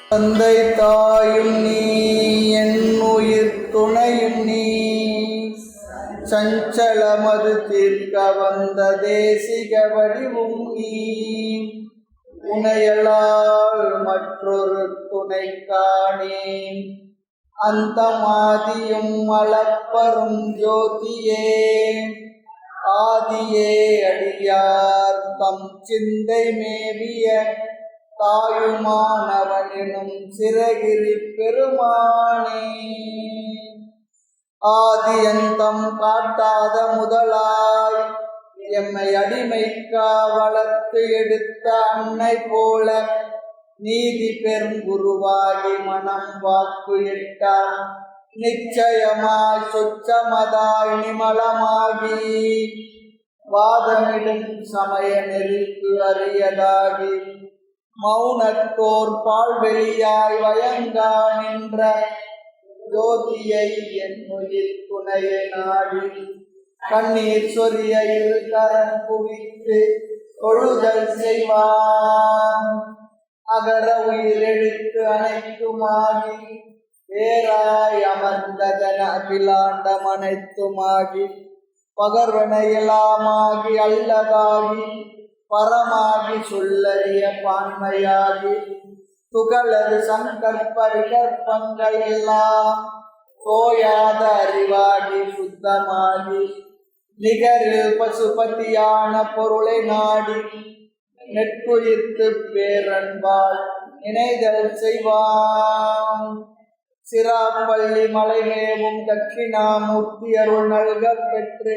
தந்தை தாயும் நீ என் உயிர் துணையும் நீ சஞ்சலமது தீர்க்க வந்த தேசிக வடிவும் நீ உனையலால் மற்றொரு துணை காணேன் அந்த மாதியும் அளப்பரும் ஜோதியே ஆதியே அடியார் தம் சிந்தை மேவிய தாயுமானவனும் சிறகிரி பெருமானே ஆதியந்தம் காட்டாத முதலாய் எம்மை அடிமைக்கா வளர்த்து எடுத்த அன்னை போல நீதி பெருங்குருவாகி மனம் வாக்கு எட்டார் நிச்சயமாய் சொச்சமதாய் நிமலமாகி வாதமிடும் சமய நெறிக்கு அரியதாகி மௌனத்தோர் பால்வெளியாய் வயங்கா நின்ற ஜோதியை என் உயிர் துணையை நாடி கண்ணீர் சொரிய இரு கரம் குவித்து தொழுதல் செய்வான் அகர உயிர் எழுத்து அனைத்துமாகி வேறாய் அமர்ந்ததன அகிலாண்டம் அனைத்துமாகி பகர்வனையெல்லாமாகி அல்லதாகி பரமாகி சொல்லறிய பான்மையாகி துகளது சங்கற்ப விகற்பங்கள் எல்லாம் தோயாத அறிவாகி சுத்தமாகி நிகரில் பசுபதியான பொருளை நாடி நெட்குயிர்த்து பேரன்பால் நினைதல் செய்வான் சிராப்பள்ளி மலைமேவும் தட்சிணாமூர்த்தி அருள் நல்க பெற்று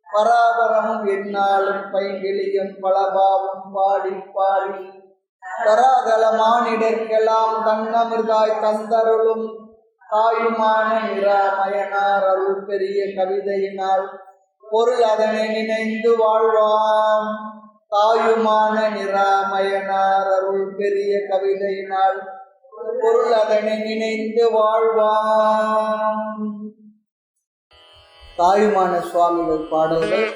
பராபரமும் என்னாலும் பைங்கிளியும் பலபாவும் பாடி பாடி தராதல மானிடர்க்கெல்லாம் தன்னமிர்தாய் தந்தருளும் தாயுமான நிராமயனார் அருள் பெரிய கவிதையினால் பொருள் அதனை நினைந்து வாழ்வான் தாயுமான நிராமயனார் அருள் பெரிய கவிதையினால் பொருள் அதனை நினைந்து வாழ்வான். தாயுமான சுவாமிகள் பாடல்கள்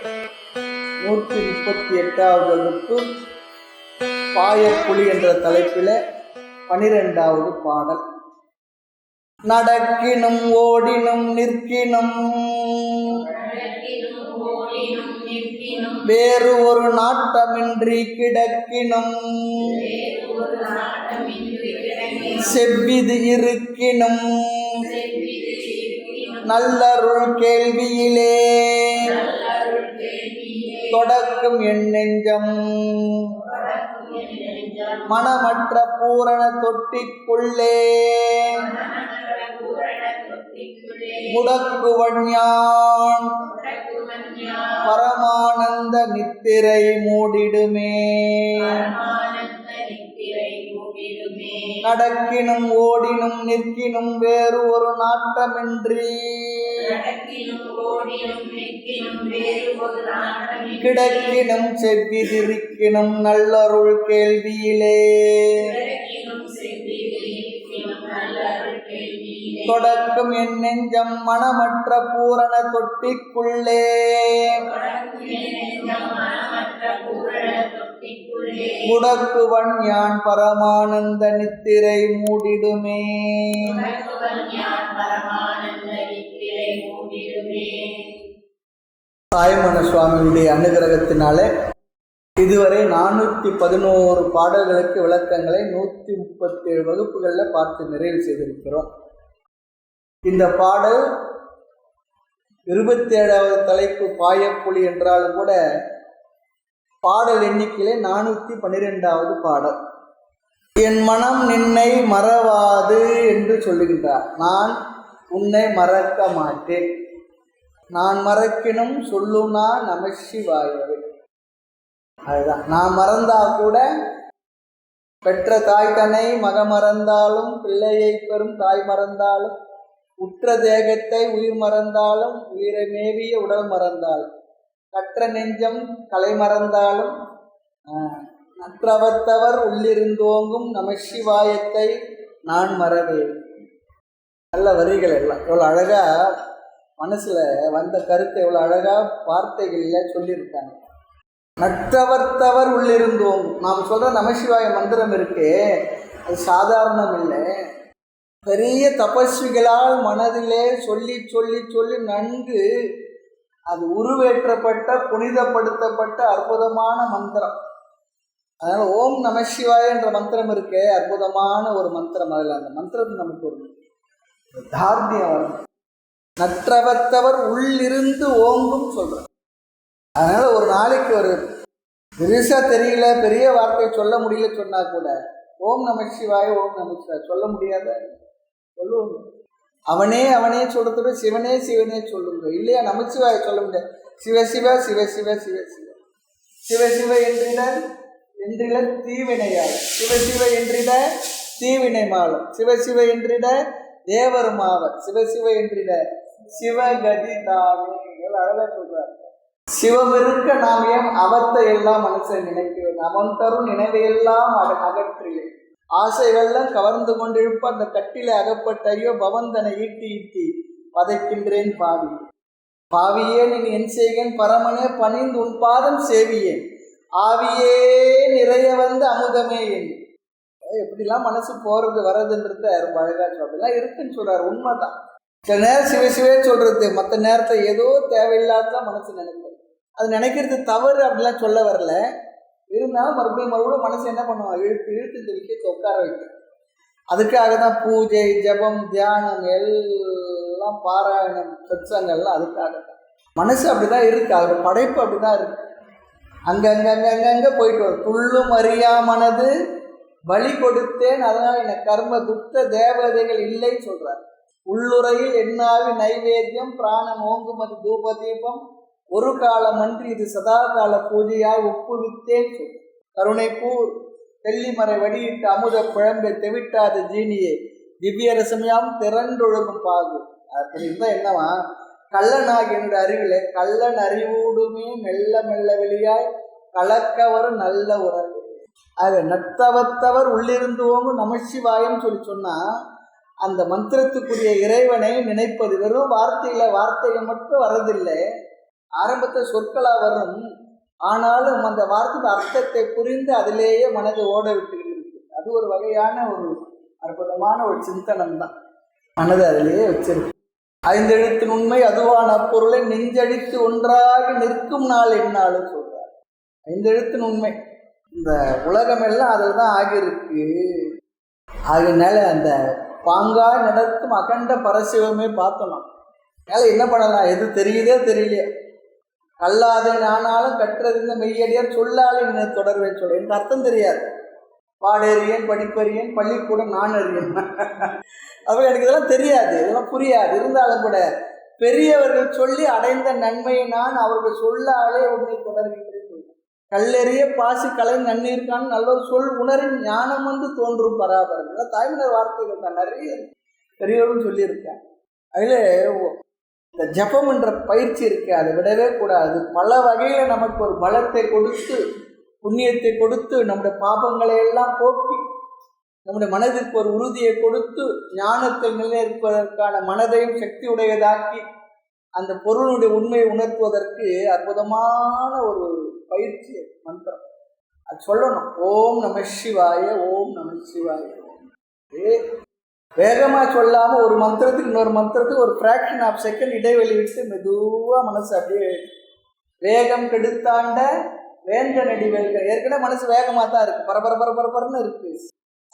138வது வகுப்பு பாயப்புலி என்ற தலைப்பில் 12வது பாடல். நடக்கினும் ஓடினும் நிற்கினும் வேறு ஒரு நாட்டமின்றி கிடக்கினும் செவ்விது இருக்கினும் நல்லருள் கேள்வியிலே தொடக்கும் என் நெஞ்சம் மனமற்ற பூரண தொட்டிக்குள்ளே முடக்குவஞான் பரமானந்த நித்திரை மூடிடுமே. நடக்கினும் ஓடினும் நிற்கினும் வேறு ஒரு நாட்டமின்றி கிடக்கினும் செவ்விதிருக்கினும் நல்லருள் கேள்வியிலே தொடக்கும் என் நெஞ்சம் மனமற்ற பூரண தொட்டிக்குள்ளே முடக்குவன் யான் பரமானந்த நித்திரை மூடிடுமே. தாயுமான சுவாமியுடைய அனுகிரகத்தினாலே இதுவரை 411 பாடல்களுக்கு விளக்கங்களை 137 வகுப்புகளில் பார்த்து நிறைவு செய்திருக்கிறோம். இந்த பாடல் 27வது தலைப்பு பாயப்புலி என்றாலும் கூட பாடல் எண்ணிக்கையிலே 412வது பாடல். என் மனம் நின்னை மறவாது என்று சொல்லுகின்றார். நான் உன்னை மறக்க மாட்டேன். நான் மறக்கினும் சொல்லுனா நமசிவாயவே. அதுதான், நான் மறந்தா கூட பெற்ற தாய் தன்னை மக மறந்தாலும் பிள்ளையை பெறும் தாய் மறந்தாலும் உற்ற தேகத்தை உயிர் மறந்தாலும் உயிரை மேவிய உடல் மறந்தாலும் கற்ற நெஞ்சம் கலை மறந்தாலும் நற்றவத்தவர் உள்ளிருந்தோங்கும் நமசிவாயத்தை நான் மறவேன். நல்ல வரிகள் எல்லாம் எவ்வளோ அழகாக மனசில் வந்த கருத்தை எவ்வளோ அழகாக வார்த்தைகளில் சொல்லியிருக்காங்க. நற்றவர்த்தவர் உள்ளிருந்தோம். நாம் சொல்ற நமசிவாய மந்திரம் இருக்கே, அது சாதாரணம் இல்லை. பெரிய தபஸ்விகளால் மனதிலே சொல்லி சொல்லி சொல்லி நன்கு அது உருவேற்றப்பட்ட புனிதப்படுத்தப்பட்ட அற்புதமான மந்திரம். அதனால் ஓம் நமசிவாய என்ற மந்திரம் இருக்கே, அற்புதமான ஒரு மந்திரம். அதில் அந்த மந்திரத்துக்கு நமக்கு ஒரு தார்மியம் வரும். நற்றவர்த்தவர் உள்ளிருந்து ஓங்கும் சொல்கிறேன். அதனால் ஒரு நாளைக்கு ஒரு பெருசாக தெரியல, பெரிய வார்த்தையை சொல்ல முடியல சொன்னால் கூட ஓம் நமசிவாய ஓம் நமசிவாய சொல்ல முடியாத சொல்லுவோம். அவனே அவனே சொல்கிறத சிவனே சிவனே சொல்லுங்க. இல்லையா நமசிவாய சொல்ல முடியாது. சிவ சிவ சிவ சிவ சிவ சிவ சிவ சிவ என்றிட தீவினையாள், சிவ சிவ என்றிட தீவினை மாளும், சிவ சிவ என்றிட தேவர் மாவர், சிவ சிவ என்றிட சிவகதி தாமே. அழகாக சொல்றார். சிவம் இருக்க நாம் ஏன் அவத்தை எல்லாம் மனசை நினைக்கிறேன், அவன் தரும் நினைவையெல்லாம் அகற்றிலே ஆசை வெள்ளம் கவர்ந்து கொண்டிருப்ப அந்த கட்டில அகப்பட்ட ஐயோ பவந்தனை ஈட்டி ஈட்டி பதைக்கின்றேன் பாவி. பாவியே நீ என் செய்கன் பரமனே பணிந்து உன் பாதம் சேவியேன், ஆவியே நிறைய வந்து அமுதமே என். எப்படிலாம் மனசு போறது வர்றதுன்றத ரொம்ப அழகா அப்படிலாம் இருக்குன்னு சொல்றாரு. உண்மைதான். சில நேரம் சிவசிவே சொல்றது, மற்ற நேரத்தை ஏதோ தேவையில்லாதான் மனசு நினைக்கிறது. அது நினைக்கிறது தவறு அப்படிலாம் சொல்ல வரல. இருந்தாலும் மறுபடியும் மனசு என்ன பண்ணுவாங்க, இழுத்து இந்த விஷயத்தை உட்கார வைக்கும். அதுக்காக தான் பூஜை ஜபம் தியானம் எல்லாம் பாராயணம் சத்சங்கள்லாம் அதுக்காக தான். மனசு அப்படிதான் இருக்கு, அதோட படைப்பு அப்படிதான் இருக்கு. அங்கங்க போயிட்டு வரும். துள்ளும் அறியாமனது பலி கொடுத்தேன், அதனால் எனக்கு கர்ம துத்த தேவதைகள் இல்லைன்னு சொல்றார். உள்ளுரையில் எண்ணாவி நைவேத்தியம் பிராணம் ஓங்குமதி தூப தீபம் ஒரு காலமன்றி இது சதா கால பூஜையாய் ஒப்புவித்தேன் சொல். கருணைப்பூர் தெல்லிமறை வடியிட்டு அமுத குழம்பை தெவிட்டாத ஜீனியே திவ்ய ரசமையாம் திரண்டொழுகும் பாகு. அப்படி இருந்தால் என்னவா, கள்ளனாகி என்னுடைய அறிவிலே கள்ளன் அறிவூடுமே மெல்ல மெல்ல வெளியாய் கலக்கவரும் நல்ல உறவு. ஆக நத்தவத்தவர் உள்ளிருந்தோங்க நமசிவாயம் சொல்லி சொன்னா அந்த மந்திரத்துக்குரிய இறைவனை நினைப்பது. வெறும் வார்த்தைகள் மட்டும் வரதில்லை, ஆரம்பத்தில் சொற்களாக வரும். ஆனாலும் அந்த வார்த்தைக்கு அர்த்தத்தை புரிந்து அதிலேயே மனதை ஓட விட்டுக்கிட்டு இருக்கு. அது ஒரு வகையான ஒரு அற்புதமான ஒரு சிந்தனம் தான். மனதை அதிலேயே வச்சிருக்கு. ஐந்தெழுத்தின் உண்மை அதுவான பொருளை நெஞ்சடித்து ஒன்றாக நிற்கும் நாள் என்னாலும் சொல்றார். ஐந்தெழுத்தின் உண்மை இந்த உலகமெல்லாம் அதில் தான் ஆகியிருக்கு. அதனால அந்த பாங்காய் நடக்கும் அகண்ட பரசிவமே பார்த்தணும். அதனால என்ன பண்ணலாம், எது தெரியுதே தெரியலையே, கல்லாதே நானாலும் கற்றறிந்த மெய்யடியார் சொல்லாலே என்ன தொடர்வேன் சொல்ல. எனக்கு அர்த்தம் தெரியாது. பாடேறியேன் படிப்பறியேன் பள்ளிக்கூடம் நான் அறியேன் அப்போ எனக்கு இதெல்லாம் தெரியாது, இதெல்லாம் புரியாது. இருந்தாலும் கூட பெரியவர்கள் சொல்லி அடைந்த நன்மையை நான் அவர்கள் சொல்லாலே உண்மை தொடர்கின்றேன். கல்லெறிய பாசி கலை நன்னீர்கான் நல்ல சொல் உணரின் ஞானம் வந்து தோன்றும் பராபரம். தாய்மலர் வார்த்தைகள் தான் நிறைய பெரியவரும் சொல்லியிருக்கேன். அதில் இந்த ஜபம் என்ற பயிற்சி இருக்கு, அதை விடவே கூடாது. பல வகையில் நமக்கு ஒரு பலத்தை கொடுத்து புண்ணியத்தை கொடுத்து நம்முடைய பாபங்களை எல்லாம் போக்கி நம்முடைய மனதிற்கு ஒரு உறுதியை கொடுத்து ஞானத்தில் நிலைநிற்பதற்கான மனதையும் சக்தி உடையதாக்கி அந்த பொருளுடைய உண்மையை உணர்த்துவதற்கு அற்புதமான ஒரு பயிற்சி மந்திரம். அது சொல்லணும். ஓம் நம சிவாய ஓம் நம சிவாய. வேகமாக சொல்லாமல் ஒரு மந்திரத்துக்கு இன்னொரு மந்திரத்துக்கு ஒரு ஃப்ராக்ஷன் ஆஃப் செகண்ட் இடைவெளி விட்டு மெதுவாக மனசு அப்படியே வேகம் கெடுத்தாண்ட வேண்ட நடி வேல்க. ஏற்கனவே மனசு வேகமாக தான் இருக்குது, பரபரன்னு இருக்குது.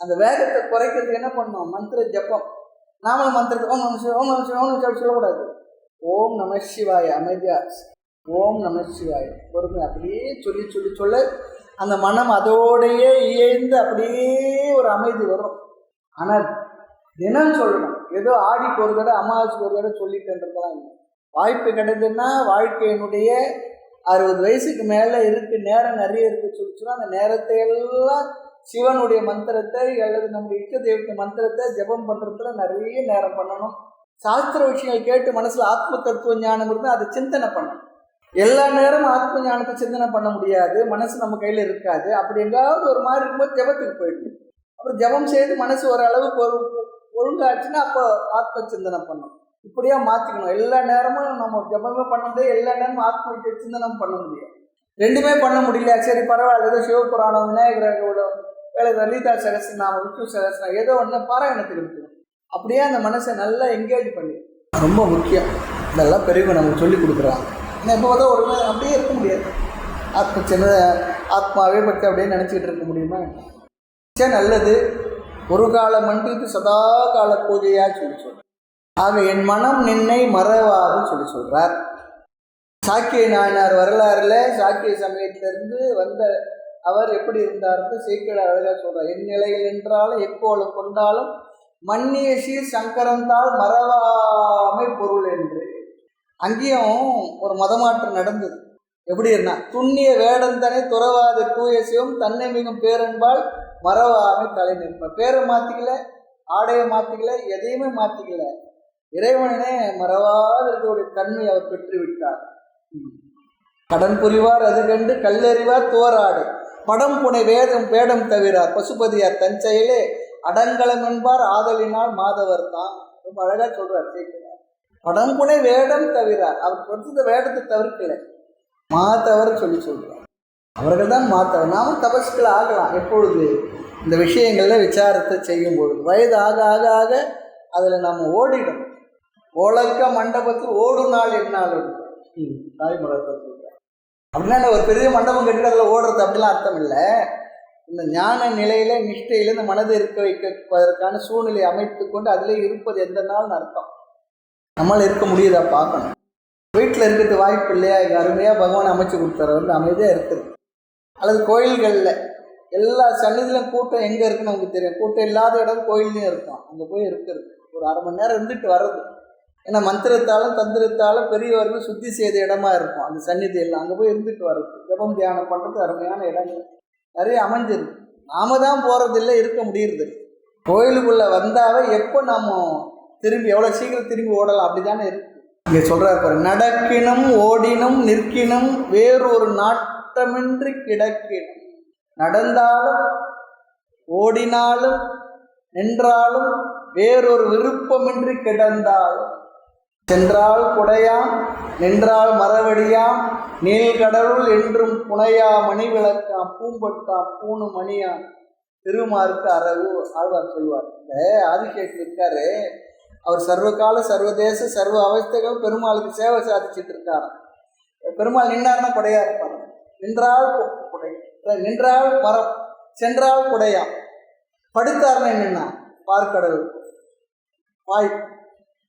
அந்த வேகத்தை குறைக்கிறதுக்கு என்ன பண்ணணும், மந்திர ஜப்பம். நாமளும் மந்திரத்தை ஓம் நம சிவாய ஓம் நம சிவாய ஓம் நம சிவாய சொல்லக்கூடாது. ஓம் நம சிவாய அமைதியா, ஓம் நம சிவாய பொறுமை அப்படியே சொல்லி சொல்லி சொல்ல அந்த மனம் அதோடையே இயந்து அப்படியே ஒரு அமைதி வரும். ஆனால் தினம் சொல்லணும். ஏதோ ஆடிக்கு ஒரு தடவை அமாவாசைக்கு ஒரு தடவை சொல்லிட்டுன்றதெல்லாம் இல்லை. வாய்ப்பு கிடைக்குதுன்னா வாழ்க்கையினுடைய 60 வயசுக்கு மேலே இருக்கு, நேரம் நிறைய இருக்குது சொல்லிச்சுன்னா அந்த நேரத்தை எல்லாம் சிவனுடைய மந்திரத்தை அல்லது நம்முடைய இஷ்ட தெய்வத்தை மந்திரத்தை ஜபம் பண்ணுறதுல நிறைய நேரம் பண்ணணும். சாஸ்திர விஷயங்கள் கேட்டு மனசில் ஆத்ம தத்துவ ஞானம் இருந்தால் அதை சிந்தனை பண்ணணும். எல்லா நேரமும் ஆத்ம ஞானத்தை சிந்தனை பண்ண முடியாது, மனசு நம்ம கையில் இருக்காது. அப்படி எங்காவது ஒரு மாதிரி இருக்கும்போது ஜபத்துக்கு போயிட்டு அப்புறம் ஜபம் செய்து மனசு ஓரளவுக்கு ஒழுங்காச்சுன்னா அப்போ ஆத்ம சிந்தனை பண்ணணும். இப்படியா மாற்றிக்கணும். எல்லா நேரமும் நம்ம ஜபமே பண்ண முடியாது, எல்லா நேரமும் ஆத்ம சிந்தனம் பண்ண முடியாது. ரெண்டுமே பண்ண முடியல, சரி பரவாயில்ல, ஏதோ சிவபுராணம், விநாயகரோட வேலை, லலிதா சகஸ்ரநாமம், விஷ்ணு சகஸ்ரநாமம், ஏதோ ஒன்று பாராயணத்துக்கு இருக்குது. அப்படியே அந்த மனசை நல்லா என்கேஜ் பண்ணி, ரொம்ப முக்கியம். இதெல்லாம் பெரியவங்க நமக்கு சொல்லி கொடுக்குறாங்க. ஏன்னா இப்போ தான் ஒரு அப்படியே இருக்க முடியாது, சின்ன ஆத்மாவே பற்றி அப்படியே நினச்சிக்கிட்டு இருக்க முடியுமா? சரி, நல்லது. ஒரு காலம் மன்றித்து சதா கால பூஜையாக சொல்லி சொல்கிறார். ஆக என் மனம் நின்னை மறவாதுன்னு சொல்லி சொல்கிறார். சாக்கிய நாயனார் வரலாறுல சாக்கிய சமயத்திலிருந்து வந்த அவர் எப்படி இருந்தார்னு சேக்கிழார் அழகாக சொல்கிறார். என் நிலையில் நின்றாலும் எக்கோலம் கொண்டாலும் மன்னிய சீர் சங்கரந்தால் மறவாமை பொருள் என்று. அங்கேயும் ஒரு மதமாற்றம் நடந்தது. எப்படி இருந்தா, துண்ணிய வேடந்தனை துறவாத தூய சிவம் தன்னை மிகும் பேரன்பால் மறவாமை தலை நிற்பார். பேரை மாற்றிக்கல, ஆடையை மாற்றிக்கல, எதையுமே மாற்றிக்கல, இறைவனே மறவாத இருக்கக்கூடிய தன்மை அவர் பெற்றுவிட்டார். கடன் புரிவார் அது கண்டு கல்லறிவார் துவராடு படம் புனை வேடம் தவிரார் பசுபதியார் தஞ்சையிலே அடங்கலம் என்பார் ஆதலினால் மாதவர் தான். ரொம்ப அழகா சொல்றார் கேட்கிறார். படம் புனை வேடம் தவிரார், அவர் கொடுத்த வேடத்தை தவிர்க்கல, மாதவர் சொல்லி சொல்றார். அவர்கள் தான் மாத்தவர். நாம தபஸ்கள் ஆகலாம் எப்பொழுது, இந்த விஷயங்கள்ல விசாரத்தை செய்யும் பொழுது. வயது ஆக ஆக ஆக அதில் நம்ம ஓடிடணும். ஓலக்க மண்டபத்தில் ஓடும் நாள் என்னாலும் தாய்மலத்தை சொல்கிறார். அப்படின்னா ஒரு பெரிய மண்டபம் கட்டிட்டு அதில் ஓடுறது அப்படிலாம் அர்த்தம் இல்லை. இந்த ஞான நிலையில நிஷ்டையில இந்த மனதை இருக்க வைப்பதற்கான சூழ்நிலை அமைத்து கொண்டு அதிலே இருப்பது எந்த நாள்னு அர்த்தம். நம்மளால் இருக்க முடியுதா பார்க்கணும். வீட்டில் இருக்கிறது வாய்ப்பு இல்லையா, இங்கே அருமையாக பகவான் அமைச்சு கொடுத்தாரு, வந்து அமைதியாக இருக்குது. அல்லது கோயில்களில் எல்லா சன்னிதிலும் கூட்டம் எங்கே இருக்குன்னு நமக்கு தெரியும். கூட்டம் இல்லாத இடம் கோயில்லையும் இருக்கும், அங்கே போய் இருக்கிறது ஒரு அரை மணி நேரம் இருந்துட்டு வர்றது. ஏன்னா மந்திரத்தாலும் தந்திரத்தாலும் பெரியவர்கள் சுத்தி செய்த இடமா இருக்கும் அந்த சன்னிதி எல்லாம். அங்கே போய் இருந்துட்டு வர்றது, ஜபம் தியானம் பண்ணுறது அருமையான இடங்கள் நிறைய அமைஞ்சிருக்கு. நாம தான் போகிறதில்லை, இருக்க முடியுறது. கோயிலுக்குள்ளே வந்தாவே எப்போ நாம் திரும்பி எவ்வளோ சீக்கிரம் திரும்பி ஓடலாம் அப்படி தானே இருக்கு. இங்கே சொல்கிறார் பாரு, நடக்கினும் ஓடினும் நிற்கினும் வேறொரு நாட்டமின்றி கிடக்கினும். நடந்தாலும் ஓடினாலும் நின்றாலும் வேறொரு விருப்பமின்றி கிடந்தாலும். சென்றால் குடையாம் நின்றால் மரவடியாம் நீள்கடலுள் என்றும் புனையா மணி விளக்காம் பூம்பட்டாம் பூணு மணியாம் திருமாருக்கு அரவு ஆழ்வார் சொல்வார். இந்த ஆதிசேஷன் இருக்காரு, அவர் சர்வகால சர்வதேச சர்வ அவஸ்தைகள் பெருமாளுக்கு சேவை சாதிச்சுட்டு இருக்காரு. பெருமாள் நின்றார்னா குடையா இருப்பார். நின்றால் குடை, நின்றால் மரம், சென்றால் குடையாம், படுத்தார்னா என்னன்னா பார்க்கடல் வாய்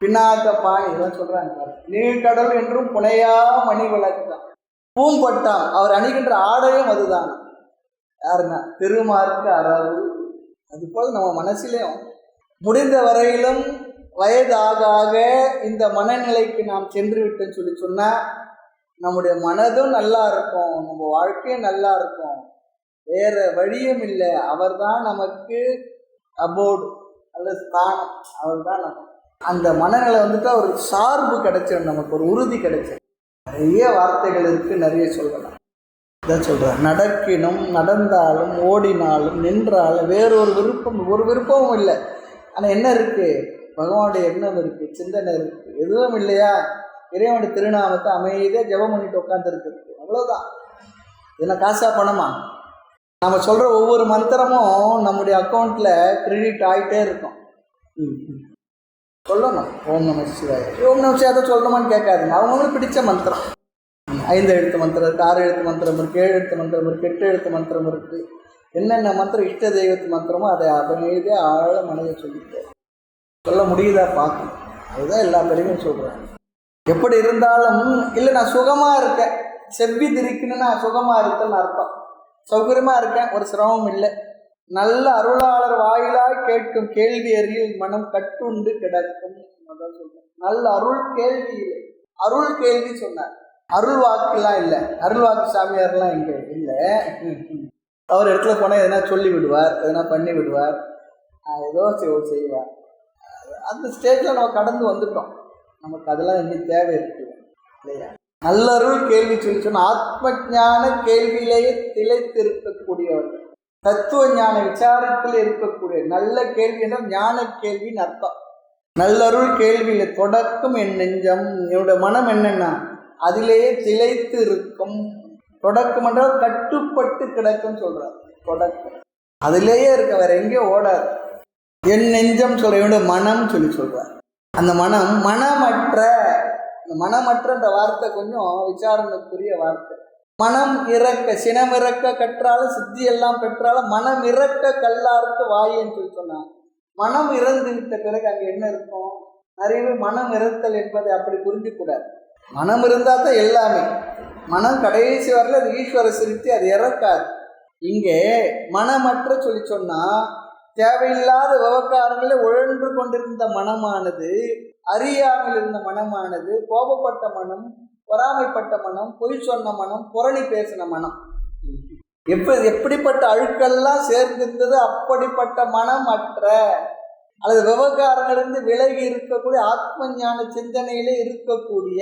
பின்னாக்க பாணி, இதெல்லாம் சொல்றாங்க. நீழ்கடல் என்றும் புனையா மணி விளக்காம் பூம்பட்டாம், அவர் அணிகின்ற ஆடையும் அதுதான். யாருன்னா திருமார்க்கு அரவு. அதுபோல் நம்ம மனசிலையும் முடிந்த வரையிலும் வயது ஆக ஆக இந்த மனநிலைக்கு நாம் சென்று விட்டோன்னு சொல்லி சொன்னால் நம்முடைய மனதும் நல்லா இருக்கும், நம்ம வாழ்க்கையும் நல்லா இருக்கும். வேற வழியும் இல்லை. அவர் தான் நமக்கு அபோர்டு அல்லது ஸ்தானம், அவர் தான் நமக்கு. அந்த மனநிலை வந்துட்டு ஒரு சார்பு கிடைச்சிடும், நமக்கு ஒரு உறுதி கிடைச்சிடும். நிறைய வார்த்தைகள் இருக்கு, நிறைய சொல்லலாம். இதான் சொல்கிறார், நடக்கினும் நடந்தாலும் ஓடினாலும் நின்றாலும் வேறொரு விருப்பம், ஒரு விருப்பமும் இல்லை. ஆனால் என்ன இருக்குது, பகவானுடைய எண்ணம் இருக்குது, சிந்தனை இருக்குது. எதுவும் இல்லையா, இறைவனுடைய திருநாமத்தை அமைதியாக ஜெபம் பண்ணிட்டு உட்காந்துருக்கு, அவ்வளோதான். இதெல்லாம் காசா பணமா? நம்ம சொல்கிற ஒவ்வொரு மந்திரமும் நம்முடைய அக்கௌண்ட்டில் கிரெடிட் ஆகிட்டே இருக்கும். சொல்லணும் ஓம் நம சிவாய, ஓம் நம சிவாய சொல்லணுமான்னு கேட்காதுங்க. அவங்களுக்கு பிடிச்ச மந்திரம். 5 எழுத்து மந்திரம் இருக்குது, 6 எழுத்து மந்திரம் இருக்குது, 7 எழுத்து மந்திரம் இருக்குது, 8 எழுத்து மந்திரம் இருக்குது. என்னென்ன மந்திரம் இஷ்ட தெய்வத்து மந்திரமோ அதை அமைதியே ஆழ மனதை சொல்லிட்டு சொல்ல முடியுதா பார்க்கணும். அதுதான் எல்லா பேரையும் சொல்கிறாங்க. எப்படி இருந்தாலும் இல்லை நான் சுகமாக இருக்கேன், செவ்வி திரிக்குன்னு நான் சுகமாக இருக்கேன்னு அர்த்தம். சௌகரியமாக இருக்கேன், ஒரு சிரமம் இல்லை. நல்ல அருளாளர் வாயிலாய் கேட்கும் கேள்வி அறியில் மனம் கட்டுண்டு கிடக்கும். சொல்றேன், நல்ல அருள் கேள்வி இல்லை, அருள் கேள்வி சொன்னார். அருள் வாக்குலாம் இல்லை, அருள் வாக்கு சாமியார்லாம் இங்கே இல்லை. அவர் இடத்துல போனால் எதனா சொல்லி விடுவார், எதனா பண்ணி விடுவார், ஏதோ செய்வார். அந்த ஸ்டேஜில் நம்ம கடந்து வந்துட்டோம். நமக்கு அதெல்லாம் இன்னும் தேவை இருக்குது இல்லையா? நல்லருள் கேள்வி சொல்லி சொன்னால் ஆத்ம ஞான கேள்வியிலேயே திளைத்திருக்கக்கூடியவர்கள், தத்துவ ஞான விசாரத்தில் இருக்கக்கூடிய நல்ல கேள்வி என்றால் ஞான கேள்வின்னு அர்த்தம். நல்லருள் கேள்வியில் தொடக்கம் என் நெஞ்சம், என்னோட மனம் என்னன்னா அதிலேயே திளைத்து இருக்கும். தொடக்கம் என்றால் கட்டுப்பட்டு கிடக்குன்னு சொல்றார். தொடக்கம் அதிலேயே இருக்க, வேற எங்கேயும் ஓடாது. என் நெஞ்சம் சொல்ற மனம் சொல்றார். அந்த மனம் மனமற்ற, இந்த மனமற்றன்ற வார்த்தை கொஞ்சம் விசாரணைக்குரிய வார்த்தை. மனம் இறக்க, சினம் இறக்க கற்றாலும் சித்தி எல்லாம் பெற்றாலும் மனம் இறக்க கல்லார்க்கு வாயின்னு சொன்னாங்க. மனம் இறந்து விட்ட பிறகு அங்கே என்ன இருக்கும்? நிறைய மனம் இறத்தல் என்பதை அப்படி புரிஞ்சுக்கூடாது. மனம் இருந்தால் தான் எல்லாமே. மனம் கடைசி வரல அது ஈஸ்வர சிரித்து அது இறக்காது. இங்கே மனமற்ற சொன்னால் தேவையில்லாத விவகாரங்களில் உழன்று கொண்டிருந்த மனமானது, அறியாமல் இருந்த மனமானது, கோபப்பட்ட மனம், பொறாமைப்பட்ட மனம், பொய் சொன்ன மனம், புரணி பேசின மனம், எப்படிப்பட்ட அழுக்கெல்லாம் சேர்ந்திருந்தது அப்படிப்பட்ட மனமற்ற அல்லது விவகாரங்களிலிருந்து விலகி இருக்கக்கூடிய ஆத்ம ஞான சிந்தனையிலே இருக்கக்கூடிய,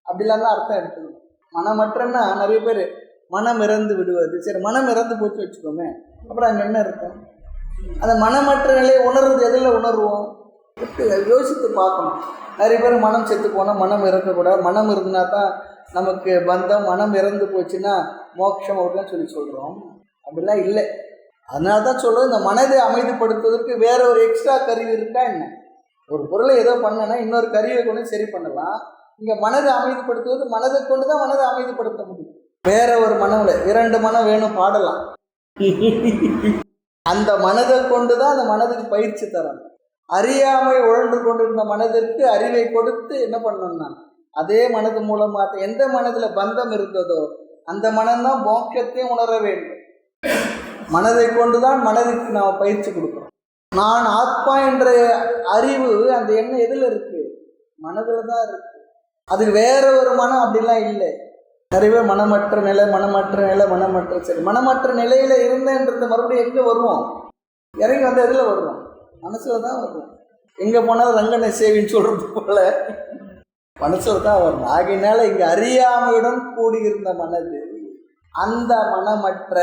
அப்படிலாம் தான் அர்த்தம் எடுத்துக்கணும். மனமற்றன்னா நிறைய பேர் மனம் இறந்து விடுவது. சரி, மனம் இறந்து போச்சு வச்சுக்கோமே, அப்புறம் அங்கே என்ன இருக்கும்? அந்த மனமற்ற நிலையை உணர்வது எதில் உணர்வோம்? யோசித்து பார்க்கணும். நிறைய பேர் மனம் செத்து போனால் மனம் இறக்கக்கூடாது, மனம் இருந்தா தான் நமக்கு பந்தம், மனம் இறந்து போச்சுன்னா மோட்சம் அப்படின்னு சொல்கிறோம். அப்படிலாம் இல்லை. அதனால தான் சொல்கிறோம், இந்த மனதை அமைதிப்படுத்துவதற்கு வேற ஒரு எக்ஸ்ட்ரா கருவி இருக்கா என்ன? ஒரு பொருளை ஏதோ பண்ணனா இன்னொரு கருவியை கொண்டு சரி பண்ணலாம். இங்கே மனதை அமைதிப்படுத்துவது, மனதை கொண்டு தான் மனதை அமைதிப்படுத்த முடியும். வேற ஒரு மனம்ல 2 மனம் வேணும் பாடலாம். அந்த மனதை கொண்டு தான் அந்த மனதுக்கு பயிற்சி தரணும். அறியாமை உழன்று கொண்டிருந்த மனதிற்கு அறிவை கொடுத்து என்ன பண்ணணும்னா அதே மனது மூலமாக எந்த மனதில் பந்தம் இருந்ததோ அந்த மனம்தான் மோட்சத்தையும் உணர வேண்டும். மனதை கொண்டு தான் மனதுக்கு நாம் பயிற்சி கொடுக்குறோம். நான் ஆத்மா என்ற அறிவு, அந்த எண்ணம் எதில் இருக்கு? மனதில் தான் இருக்கு. அது வேற ஒரு மனம் அப்படிலாம் இல்லை. நிறைய மனமற்ற நிலை, மனமற்ற நிலை, மனமற்ற சரி, மனமற்ற நிலையில் இருந்தேன்றது மறுபடியும் எங்கே வருவோம்? இறங்கி வந்து எதில் வருவோம்? மனசில் தான் வருவோம். எங்கே போனாலும் ரங்கனை சேவின்னு சொல்கிறது போல மனசில் தான் வரணும். ஆகையினால இங்கே அறியாமையுடன் கூடியிருந்த மனது அந்த மனமற்ற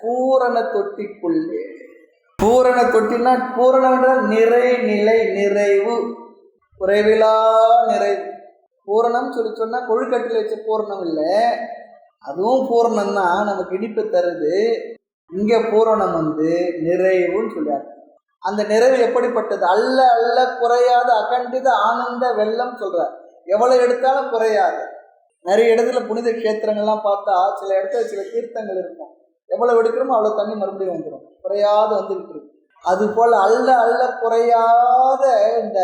பூரண தொட்டிக்குள்ளே, பூரண தொட்டினா பூரண நிறை, நிலை, நிறைவு, குறைவிலா நிறைவு. பூரணம் சொன்னால் கொழுக்கட்டில் வச்ச பூரணம் இல்லை, அதுவும் பூரணம் தான், நமக்கு இனிப்பு தருது. இங்கே பூரணம் நிறைவுன்னு சொல்லியாரு. அந்த நிறைவு எப்படிப்பட்டது? அல்ல அல்ல குறையாத அகண்டித ஆனந்த வெள்ளம் சொல்கிறார். எவ்வளோ எடுத்தாலும் குறையாது. நிறைய இடத்துல புனித கஷேத்திரங்கள்லாம் பார்த்தா சில இடத்துல சில தீர்த்தங்கள் இருக்கும், எவ்வளோ எடுக்கிறோமோ அவ்வளோ தண்ணி மறுபடியும் வந்துடும், குறையாத வந்துக்கிட்டு இருக்கு. அதுபோல் அல்ல அல்ல குறையாத இந்த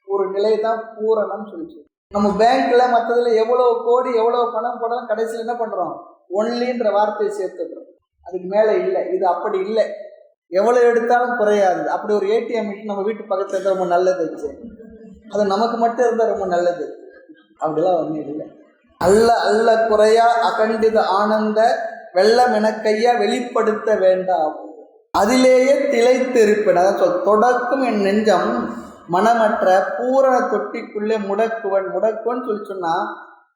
ஒரு நிலை தான் பூரணம் சொல்லிச்சு. நம்ம பேங்க்கில் மற்றதில் எவ்வளோ கோடி எவ்வளோ பணம் போடலாம், கடைசியில் என்ன பண்ணுறோம்? ஒன்லின்ற வார்த்தையை சேர்த்துக்கிறோம், அதுக்கு மேலே இல்லை. இது அப்படி இல்லை, எவ்வளோ எடுத்தாலும் குறையாது. அப்படி ஒரு ஏடிஎம் மிஷின் நம்ம வீட்டு பக்கத்தில் இருந்தால் ரொம்ப நல்லது, அது நமக்கு மட்டும் இருந்தால் ரொம்ப நல்லது. அப்படிலாம் ஒன்றும் இல்லை. அல்ல அல்ல குறையா அகண்டித ஆனந்த வெள்ளம் எனக்கையா வெளிப்படுத்த வேண்டாம், அதிலேயே திளைத்திருப்பேன். அதான் தொடக்கும் என் நெஞ்சம் மனமற்ற பூரண தொட்டிக்குள்ளே முடக்குவன் சொன்னா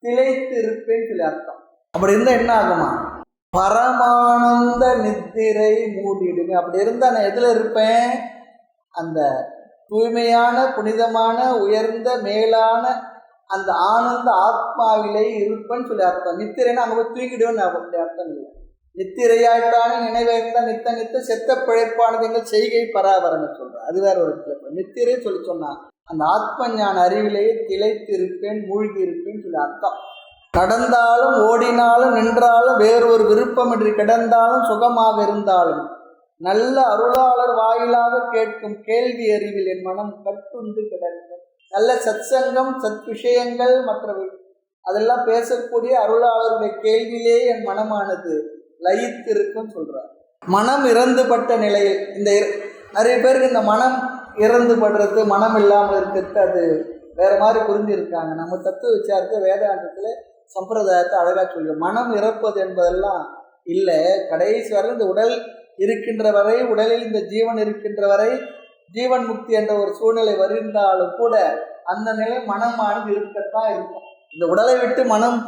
திளைத்து இருப்பேன்னு சொல்லி அர்த்தம். அப்படி இருந்தால் என்ன ஆகுமா? பரமானந்த நித்திரை மூடிடுங்க. அப்படி இருந்தால் நான் எதில் இருப்பேன்? அந்த தூய்மையான புனிதமான உயர்ந்த மேலான அந்த ஆனந்த ஆத்மாவிலே இருப்பேன்னு சொல்லி அர்த்தம். நித்திரைன்னா அங்கே போய் தூங்கிடுவேன்னு அப்படி அர்த்தம் இல்லை. நித்திரையாயிட்டானே நினைவேற்தான் நித்த நித்த செத்த பிழைப்பானது எங்கள் செய்கை பராபரன்னு சொல்கிறேன். அது வேற ஒரு கிளப்பு. நித்திரை சொன்னா அந்த ஆத்ம ஞான அறிவிலேயே திளைத்து இருப்பேன், மூழ்கி இருப்பேன்னு சொல்லி அர்த்தம். கடந்தாலும் ஓடினாலும் நின்றாலும் வேறொரு விருப்பமின்றி கிடந்தாலும் சுகமாக இருந்தாலும் நல்ல அருளாளர் வாயிலாக கேட்கும் கேள்வி அறிவில் என் மனம் கட்டுண்டு கிடக்கும். நல்ல சத்சங்கம், சத் விஷயங்கள், மற்றவை அதெல்லாம் பேசக்கூடிய அருளாளருடைய கேள்வியிலே என் மனமானது லயித்திருக்குன்னு சொல்றார். மனம் இறந்துபட்ட நிலையில் இந்த நிறைய பேருக்கு இந்த மனம் இறந்துபடுறது, மனம் இல்லாமல் இருக்கிறது, அது வேற மாதிரி புரிஞ்சிருக்காங்க. நம்ம தத்துவ விசாரத்தை வேதாந்தத்தில் சம்பிரதாயத்தை அழகாக சொல்லுவோம். மனம் இறப்பது என்பதெல்லாம் இல்லை. கடைசி வரை இந்த உடல் இருக்கின்ற வரை, உடலில் இந்த ஜீவன் இருக்கின்ற வரை ஜீவன் முக்தி என்ற ஒரு சூழ்நிலை வருந்தாலும் கூட அந்த நிலை மனமானது இருக்கத்தான் இருக்கும். இந்த உடலை விட்டு மனம்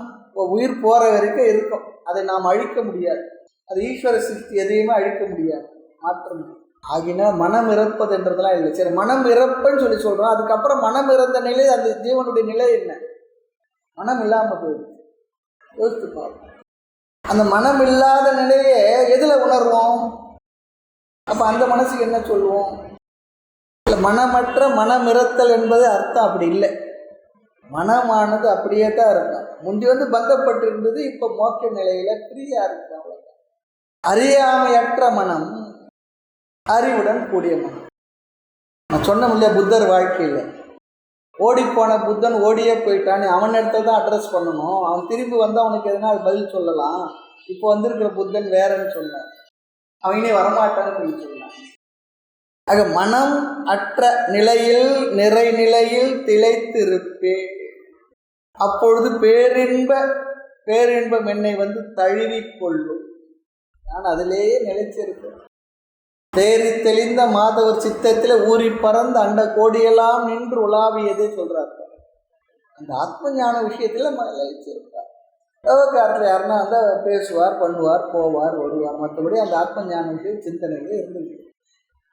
உயிர் போகிற வரைக்கும் இருக்கும். அதை நாம் அழிக்க முடியாது. அது ஈஸ்வர சிருஷ்டி, எதையுமே அழிக்க முடியாது, மாற்ற முடியும். ஆகினா மனம் இறப்பது என்றதெல்லாம் இல்லை. சரி, மனம் இறப்புன்னு சொல்கிறோம். அதுக்கப்புறம் மனம் இறந்த நிலை, அந்த ஜீவனுடைய நிலை என்ன? மனம் இல்லாமல் போயிடுச்சு. யோசித்து பார்ப்போம். அந்த மனம் இல்லாத நிலையை எதில் உணர்வோம்? அப்போ அந்த மனசுக்கு என்ன சொல்லுவோம்? இல்லை, மனமற்ற மனமிறத்தல் என்பது அர்த்தம் அப்படி இல்லை. மனமானது அப்படியே தான் இருக்கும். முந்தி பந்தப்பட்டு இருந்தது, இப்போ மோட்ச நிலையில் ஃப்ரீயாக இருக்கு. அவ்வளோதான். அறியாமையற்ற மனம், அறிவுடன் கூடிய மனம். நான் சொன்னோம் இல்லையா, புத்தர் வாழ்க்கையில் ஓடிப்போன புத்தன் ஓடியே போயிட்டான். அவன் இடத்துல தான் அட்ரஸ் பண்ணணும். அவன் திரும்பி வந்தால் அவனுக்கு எதனா அது பதில் சொல்லலாம். இப்போ வந்திருக்கிற புத்தன் வேறன்னு சொன்னான். அவனே வரமாட்டான்னு சொல்லி சொன்னான். ஆக மனம் அற்ற நிலையில் நிறைநிலையில் திளைத்திருப்பேன். அப்பொழுது பேரின்பம் என்னை தழுவிக்கொள்ளும். நான் அதிலேயே நிலைச்சிருப்பேன். தேறி தெளிந்த மாதவர் சித்தத்தில் ஊறி பறந்து அண்ட கோடியெல்லாம் நின்று உலாவியதே சொல்றாரு. அந்த ஆத்ம ஞான விஷயத்தில் நிலைச்சிருப்பார். விவகாரத்தில் யாருன்னா பேசுவார், பண்ணுவார், போவார், வருவார். மற்றபடி அந்த ஆத்ம ஞான விஷயம் சிந்தனைகள் இருந்துருக்கு.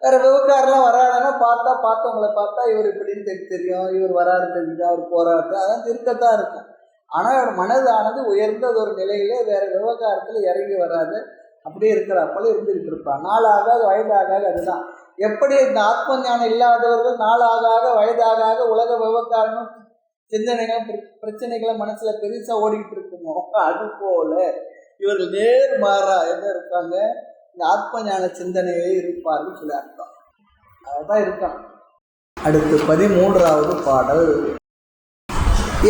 வேறு விவகாரம்லாம் வராதுன்னா பார்த்தவங்களை பார்த்தா இவர் இப்படின்னு தெரியும், இவர் வராரு தெரியுது, அவர் போராடுறது, அதான் இருக்கத்தான் இருக்கும். ஆனால் அவர் மனதானது உயர்ந்தது ஒரு நிலையிலே வேறு விவகாரத்தில் இறங்கி வராது. அப்படியே இருக்கிறாப்போல இருந்துகிட்டு இருப்பான். நாளாக வயதாக அதுதான். எப்படி இந்த ஆத்ம ஞானம் இல்லாதவர்கள் நாளாக வயதாக உலக விவகாரம் சிந்தனைகள் பிரச்சனைகளை மனசில் பெருசாக ஓடிக்கிட்டு இருக்குமோ, அது போல இவர்கள் நேர்மாறா என்ன இருப்பாங்க, இந்த ஆத்ம ஞான சிந்தனையே இருப்பார்கள் சொல்லி அர்த்தம். அதுதான் இருக்கான். அடுத்து 13வது பாடல்.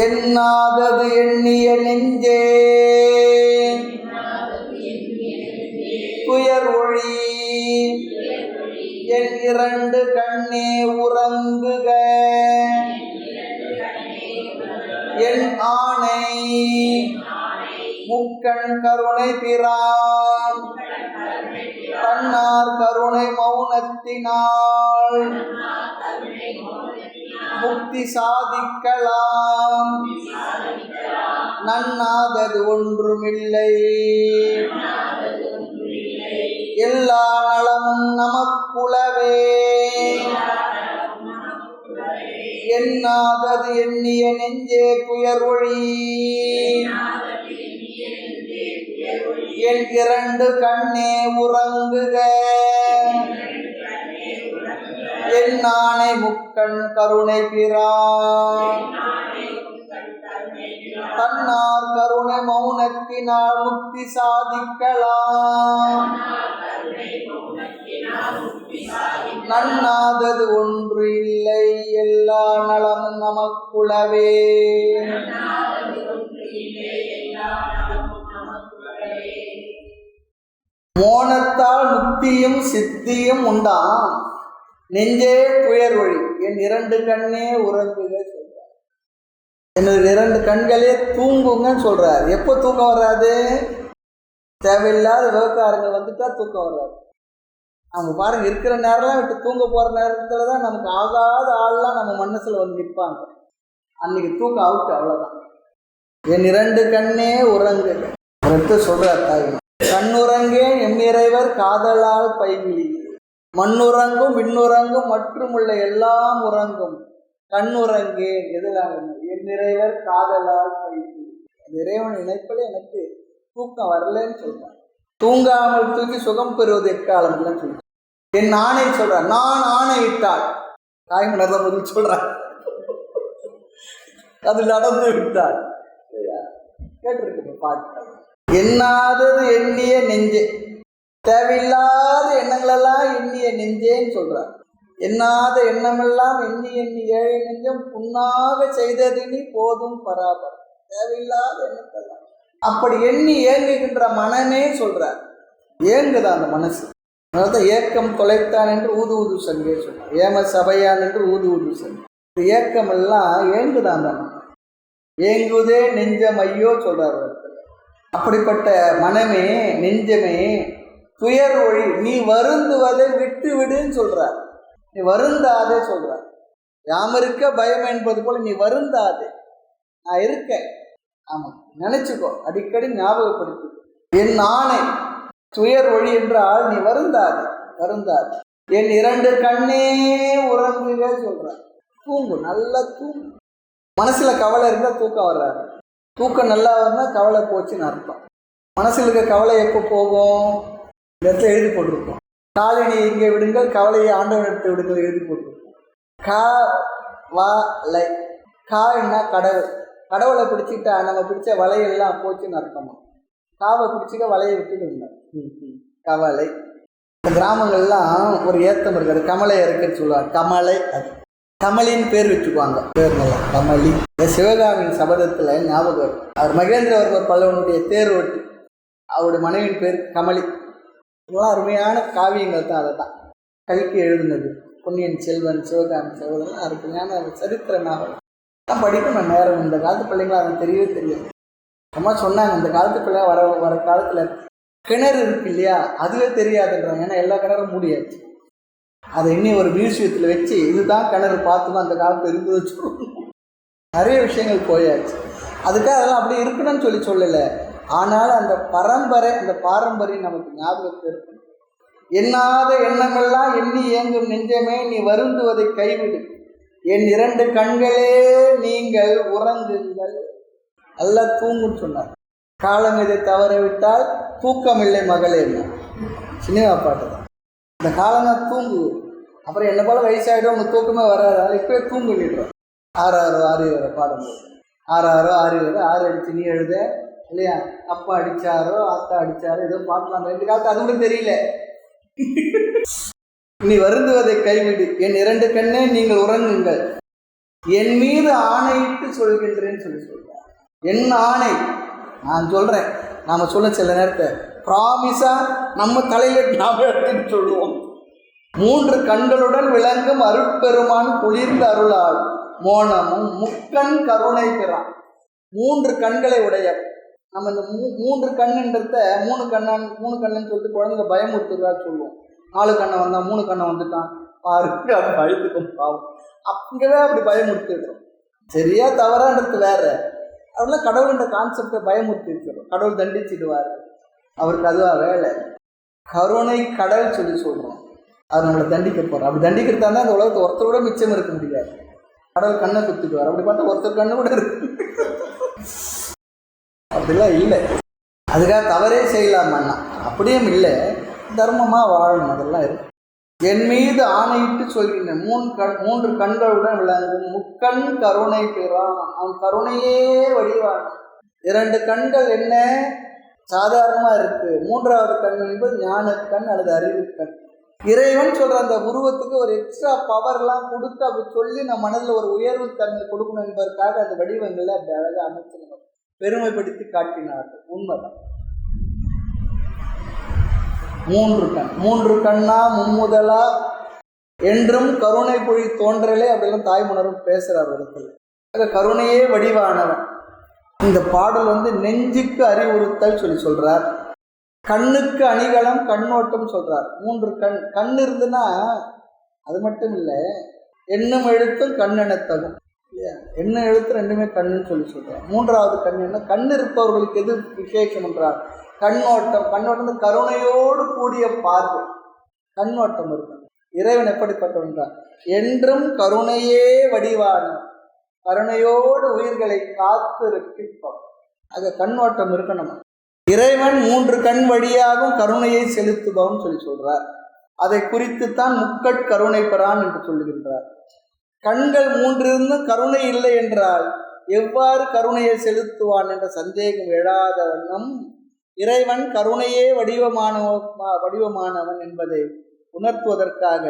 எண்ணாதது எண்ணிய நெஞ்சே துயர் ஒளி என் 2 கண்ணே உறங்குக என் ஆணை முக்கண் கருணை பிரான் தன்னார் கருணை மௌனத்தினால் முக்தி சாதிக்கலாம். நன்னாதது ஒன்றுமில்லை, எல்லா நலமும் நமக்குளவே. எண்ணாதது எண்ணிய நெஞ்சே துயர் ஒளி என் 2 கண்ணே உறங்குக என் ஆணை முக்கண் கருணை பிரான் தன்னார் கருணை மௌனத்தினால் முக்தி சாதிக்கலாம். நன்னாதது ஒன்று இல்லை, எல்லா நலமும் நமக்குளவே. மோனத்தால் முக்தியும் சித்தியும் உண்டாம். நெஞ்சே துயர் ஒளி என் 2 கண்ணே உறங்குக சொல்றார். எனது 2 கண்களே தூங்குங்கன்னு சொல்றார். எப்போ தூக்கம் வராது? தேவையில்லாத விவகாரங்கள் வந்துட்டா தூக்கம் வராது. அவங்க பாருங்க, இருக்கிற நேரம்லாம் விட்டு தூங்க போற நேரத்துல தான் நமக்கு ஆகாத ஆள்லாம் நம்ம மனசுல நிற்பாங்க. அன்னைக்கு தூக்கம் அவுட்டு, அவ்வளவுதான். என் 2 கண்ணே உறங்குக சொல்றார் தாய். கண்ணுறங்கே எம்மிறைவர் காதலால் பைவிழி மண்ணுறங்கும் விண்ணுறங்கும் மற்றுமுள்ள எல்லாம் உறங்கும் கண்ணுறங்கே எதிராக என் இறைவர் காதலால் பைவிழி. இறைவன் இணைப்பில் எனக்கு தூக்கம் வரலன்னு சொல்றான். தூங்காமல் தூங்கி சுகம் பெறுவது எக்காலம் சொல்றான். என் ஆணை சொல்றான். நான் ஆணையிட்டால் தாய்மலர் தான் பதில் சொல்றான். அது நடந்து விட்டால் கேட்டிருக்கு பாட்டு. எண்ணாதது எண்ணிய நெஞ்சே, தேவையில்லாத எண்ணங்களெல்லாம் எண்ணிய நெஞ்சேன்னு சொல்றார். எண்ணாத எண்ணமெல்லாம் எண்ணி எண்ணி ஏழை நெஞ்சம் புண்ணாக செய்தது நீ போதும் பராபர். தேவையில்லாத எண்ணத்தெல்லாம் அப்படி எண்ணி ஏங்குகின்ற மனமே சொல்றார். ஏங்குதான் அந்த மனசு. அதனால்தான் ஏக்கம் தொலைத்தான் என்று ஊது ஊது சங்கே சொல்றார். ஏம சபையான் என்று ஊது ஊது சங்கே. இந்த ஏக்கம் எல்லாம் ஏங்குதான் அந்த மனம். ஏங்குதே நெஞ்சம் ஐயோ சொல்றார். அப்படிப்பட்ட மனமே நெஞ்சமே துயர் ஒளி நீ வருந்துவதை விட்டு விடுன்னு சொல்றார். நீ வருந்தாதே சொல்றார். யாமருக்க பயம் என்பது போல நீ வருந்தாதே, நான் இருக்கேன். ஆமா, நினைச்சுக்கோ, அடிக்கடி ஞாபகப்படுத்தி. என் ஆணை துயர் ஒளி என்றால் நீ வருந்தாதே, வருந்தாதே. என் 2 கண்ணே உறங்குக சொல்றார். தூங்கு, நல்லா தூங்கு. மனசுல கவலை இருந்தா தூக்கம் வர்றாரு. தூக்கம் நல்லா இருந்தா கவலை போச்சுன்னு அர்த்தம். மனசில் இருக்க கவலை எப்போ போகும்? இந்த இடத்துல எழுதி போட்டிருக்கோம். காலினை இங்கே விடுங்கள், கவலையை ஆண்டவன் எடுத்து விடுங்கள் எழுதி போட்டிருக்கோம். கா வா லை. கா என்ன கடவுள். கடவுளை பிடிச்சிட்டா நம்ம பிடிச்ச வலையெல்லாம் போச்சுன்னு அர்த்தமா. காவை பிடிச்சிக்க வலையை விட்டுடுங்க. கவலை. இந்த கிராமங்கள்லாம் ஒரு ஏத்தம் இருக்காது, கமலை இருக்குன்னு சொல்லுவாங்க. கமலை, அது கமலின்னு பேர் வச்சுக்குவாங்க. பேர் நல்லா கமலி. சிவகாமியின் சபதத்தில் ஞாபகம், அவர் மகேந்திரவர்மர் பல்லவனுடைய தேர் ஓட்டி அவருடைய மனைவியின் பேர் கமலி. இதெல்லாம் அருமையான காவியங்கள் தான். அதை தான் கல்கி எழுதுனது. பொன்னியின் செல்வன், சிவகாமி சபதம்லாம் அருமையான சரித்திர நாவல் தான். படிக்கணும் நேரம். இந்த காலத்து பிள்ளைங்களா அதை தெரியவே தெரியாது. அம்மா சொன்னாங்க, இந்த காலத்து பிள்ளைங்க வர காலத்தில் கிணறு இருக்கு இல்லையா, அதுவே தெரியாதுன்றாங்க. ஏன்னா எல்லா கிணறும் முடியாது. அதை இன்னும் ஒரு மியூசியத்தில் வச்சு இதுதான் கிணறு பார்த்து தான் அந்த காலத்தில் இருந்து வச்சு நிறைய விஷயங்கள் போயாச்சு. அதுக்காக அதெல்லாம் அப்படி இருக்கணும்னு சொல்லலை. ஆனாலும் அந்த பரம்பரை, அந்த பாரம்பரியம் நமக்கு ஞாபகத்தில் இருக்கணும். எண்ணாத எண்ணமெல்லாம் எண்ணி இயங்கும் நெஞ்சமே நீ வருந்துவதை கைவிடு, என் 2 கண்களே நீங்கள் உறங்குங்கள், நல்லா தூங்குன்னு சொன்னார். காலம் இதை தவற விட்டால் தூக்கமில்லை மகளே. சினிமா பாட்டு தான். இந்த காலமாக தூங்கு, அப்புறம் என்ன போல வயசாகிடும், உனக்கு தூக்கமே வராது. இப்போயே தூங்கிடுறோம். 6 6 பாடும்போது 6 6 6 அடிச்சு நீ எழுத இல்லையா, அப்பா அடித்தாரோ அத்தா அடித்தாரோ ஏதோ பார்க்கலாம். 2 காலத்து அது கூட தெரியல. நீ வருந்துவதை கைவிடு, என் 2 கண்ணே நீங்கள் உறங்குங்கள், என் மீது ஆணையிட்டு சொல்கின்றேன்னு சொல்கிறார். என் ஆணை நான் சொல்கிறேன். நாம் சொல்ல சில நேரத்தை ப்ராமிஸாக நம்ம தலையில் நாம் எடுத்துன்னு சொல்லுவோம். 3 கண்களுடன் விளங்கும் அருட்பெருமான் குளிர்ந்த அருளால் மோனமும் முக்கண் கருணை பெறான். 3 கண்களை உடைய நம்ம இந்த 3 கண்ணுன்றத 3 கண்ணுன்னு சொல்லிட்டு குழந்தைங்க பயமுறுத்துறதா சொல்லுவோம். 4 கண்ணை வந்தால் 3 கண்ணை வந்துட்டான் பாருக்கு, அது பயத்துக்கும் பாவம். அங்கவே அப்படி பயமுறுத்திடுறோம். சரியா தவறான்றது வேற. அதெல்லாம் கடவுள்ன்ற கான்செப்டை பயமுறுத்தி வச்சிடும். கடவுள் தண்டிச்சிடுவார், அவருக்கு அதுவா வேலை. கருணை கடல் சொல்கிறோம். அவர் நம்மளை தண்டிக்க போகிறோம். அப்படி தண்டிக்கிறதா இருந்தால் அந்த உலகத்தை ஒருத்தரோட மிச்சம் இருக்க முடியாது. கடவுள் கண்ணை குத்திக்குவார். அப்படி பார்த்தா ஒருத்தர் கண்ணு கூட இருக்கு. அப்படிலாம் இல்லை. அதுக்காக தவறே செய்யலாமான்னா அப்படியும் இல்லை. தர்மமாக வாழணும், அதெல்லாம் இருக்கு. என் மீது ஆணையிட்டு சொல்கின்றேன், 3 கண்களுடன் விளங்கும் முக்கண் கருணை பெறான். அவன் கருணையே வடிவான். 2 கண்கள் என்ன சாதாரணமாக இருக்கு. 3வது கண் என்பது ஞான கண் அல்லது அறிவு கண். இறைவன் சொல்கிற அந்த உருவத்துக்கு ஒரு எக்ஸ்ட்ரா பவர்லாம் கொடுத்து அப்படி சொல்லி நம்ம மனதில் ஒரு உயர்வு தன்மை கொடுக்கணும் என்பதற்காக அந்த வடிவங்களை அப்படி அழகாக அமைச்சு பெருமைப்படுத்தி காட்டினார்கள். உண்மைதான். 3 கண்ணா மும்முதலா என்றும் கருணை பொழி தோன்றலே அப்படிலாம் தாய்மலரும் பேசுகிறார் இடத்துல. ஆக கருணையே வடிவானவன். இந்த பாடல் நெஞ்சுக்கு அறிவுறுத்தல் சொல்கிறார். கண்ணுக்கு அணிகலம் கண்ணோட்டம் சொல்கிறார். 3 கண் இருந்துன்னா அது மட்டும் இல்லை, எண்ணும் எழுத்தும் கண்ணெனத்தகும் இல்லையா. எண்ணம் எழுத்து 2மே கண்ணுன்னு சொல்கிறார். 3வது கண் என்ன? கண் இருப்பவர்களுக்கு எது விசேஷம் என்றார்? கண்ணோட்டம். கண்ணோட்டம் கருணையோடு கூடிய பார்வை. கண்ணோட்டம் இருக்கணும். இறைவன் எப்படிப்பட்டவன் என்றார்? என்றும் கருணையே வடிவான, கருணையோடு உயிர்களை காத்து இருக்கின்றோம். அது கண்ணோட்டம் இருக்கணும். இறைவன் 3 கண் வழியாகவும் கருணையை செலுத்துபவன் சொல்கிறார். அதை குறித்துத்தான் முக்கட்கருணை பெறான் என்று சொல்லுகின்றார். கண்கள் 3 இருந்தும் கருணை இல்லை என்றால் எவ்வாறு கருணையை செலுத்துவான் என்ற சந்தேகம் எழாத வண்ணம் இறைவன் கருணையே வடிவமானவன் என்பதை உணர்த்துவதற்காக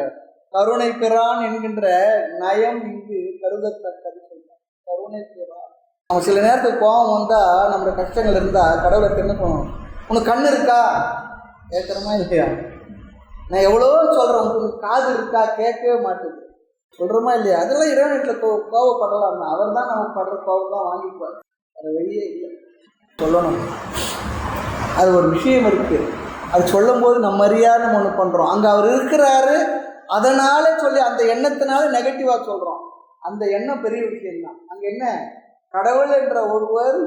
கருணை பெறான் என்கின்ற நயம் இங்கு கருதத்தக்கது சொல்றான். கருணை பெறான். அவன் சில நேரத்துக்கு கோபம் வந்தால், நம்மளோட கஷ்டங்கள் இருந்தால் கடவுளை என்ன பண்ணுவோம்? உனக்கு கண் இருக்கா கேட்குறமா இல்லையா? நான் எவ்வளோ சொல்கிறேன், உங்களுக்கு காது இருக்கா கேட்கவே மாட்டேது சொல்கிறோமா இல்லையா? அதெல்லாம் இறைவனில் கோவப்படலாம். அவர் தான் நம்ம படுற கோபம் தான் வாங்கிக்குவார். அது வெளியே இல்லை சொல்லணும். அது ஒரு விஷயம் இருக்குது. அது சொல்லும்போது நம்ம அறியாத நம்ம ஒன்று பண்ணுறோம். அங்கே அவர் இருக்கிறாரு அதனால சொல்லி அந்த எண்ணத்தினால நெகட்டிவாக சொல்கிறோம். அந்த எண்ணம் பெரிய விஷயம்தான். அங்கே என்ன? கடவுள் என்ற ஒருவர்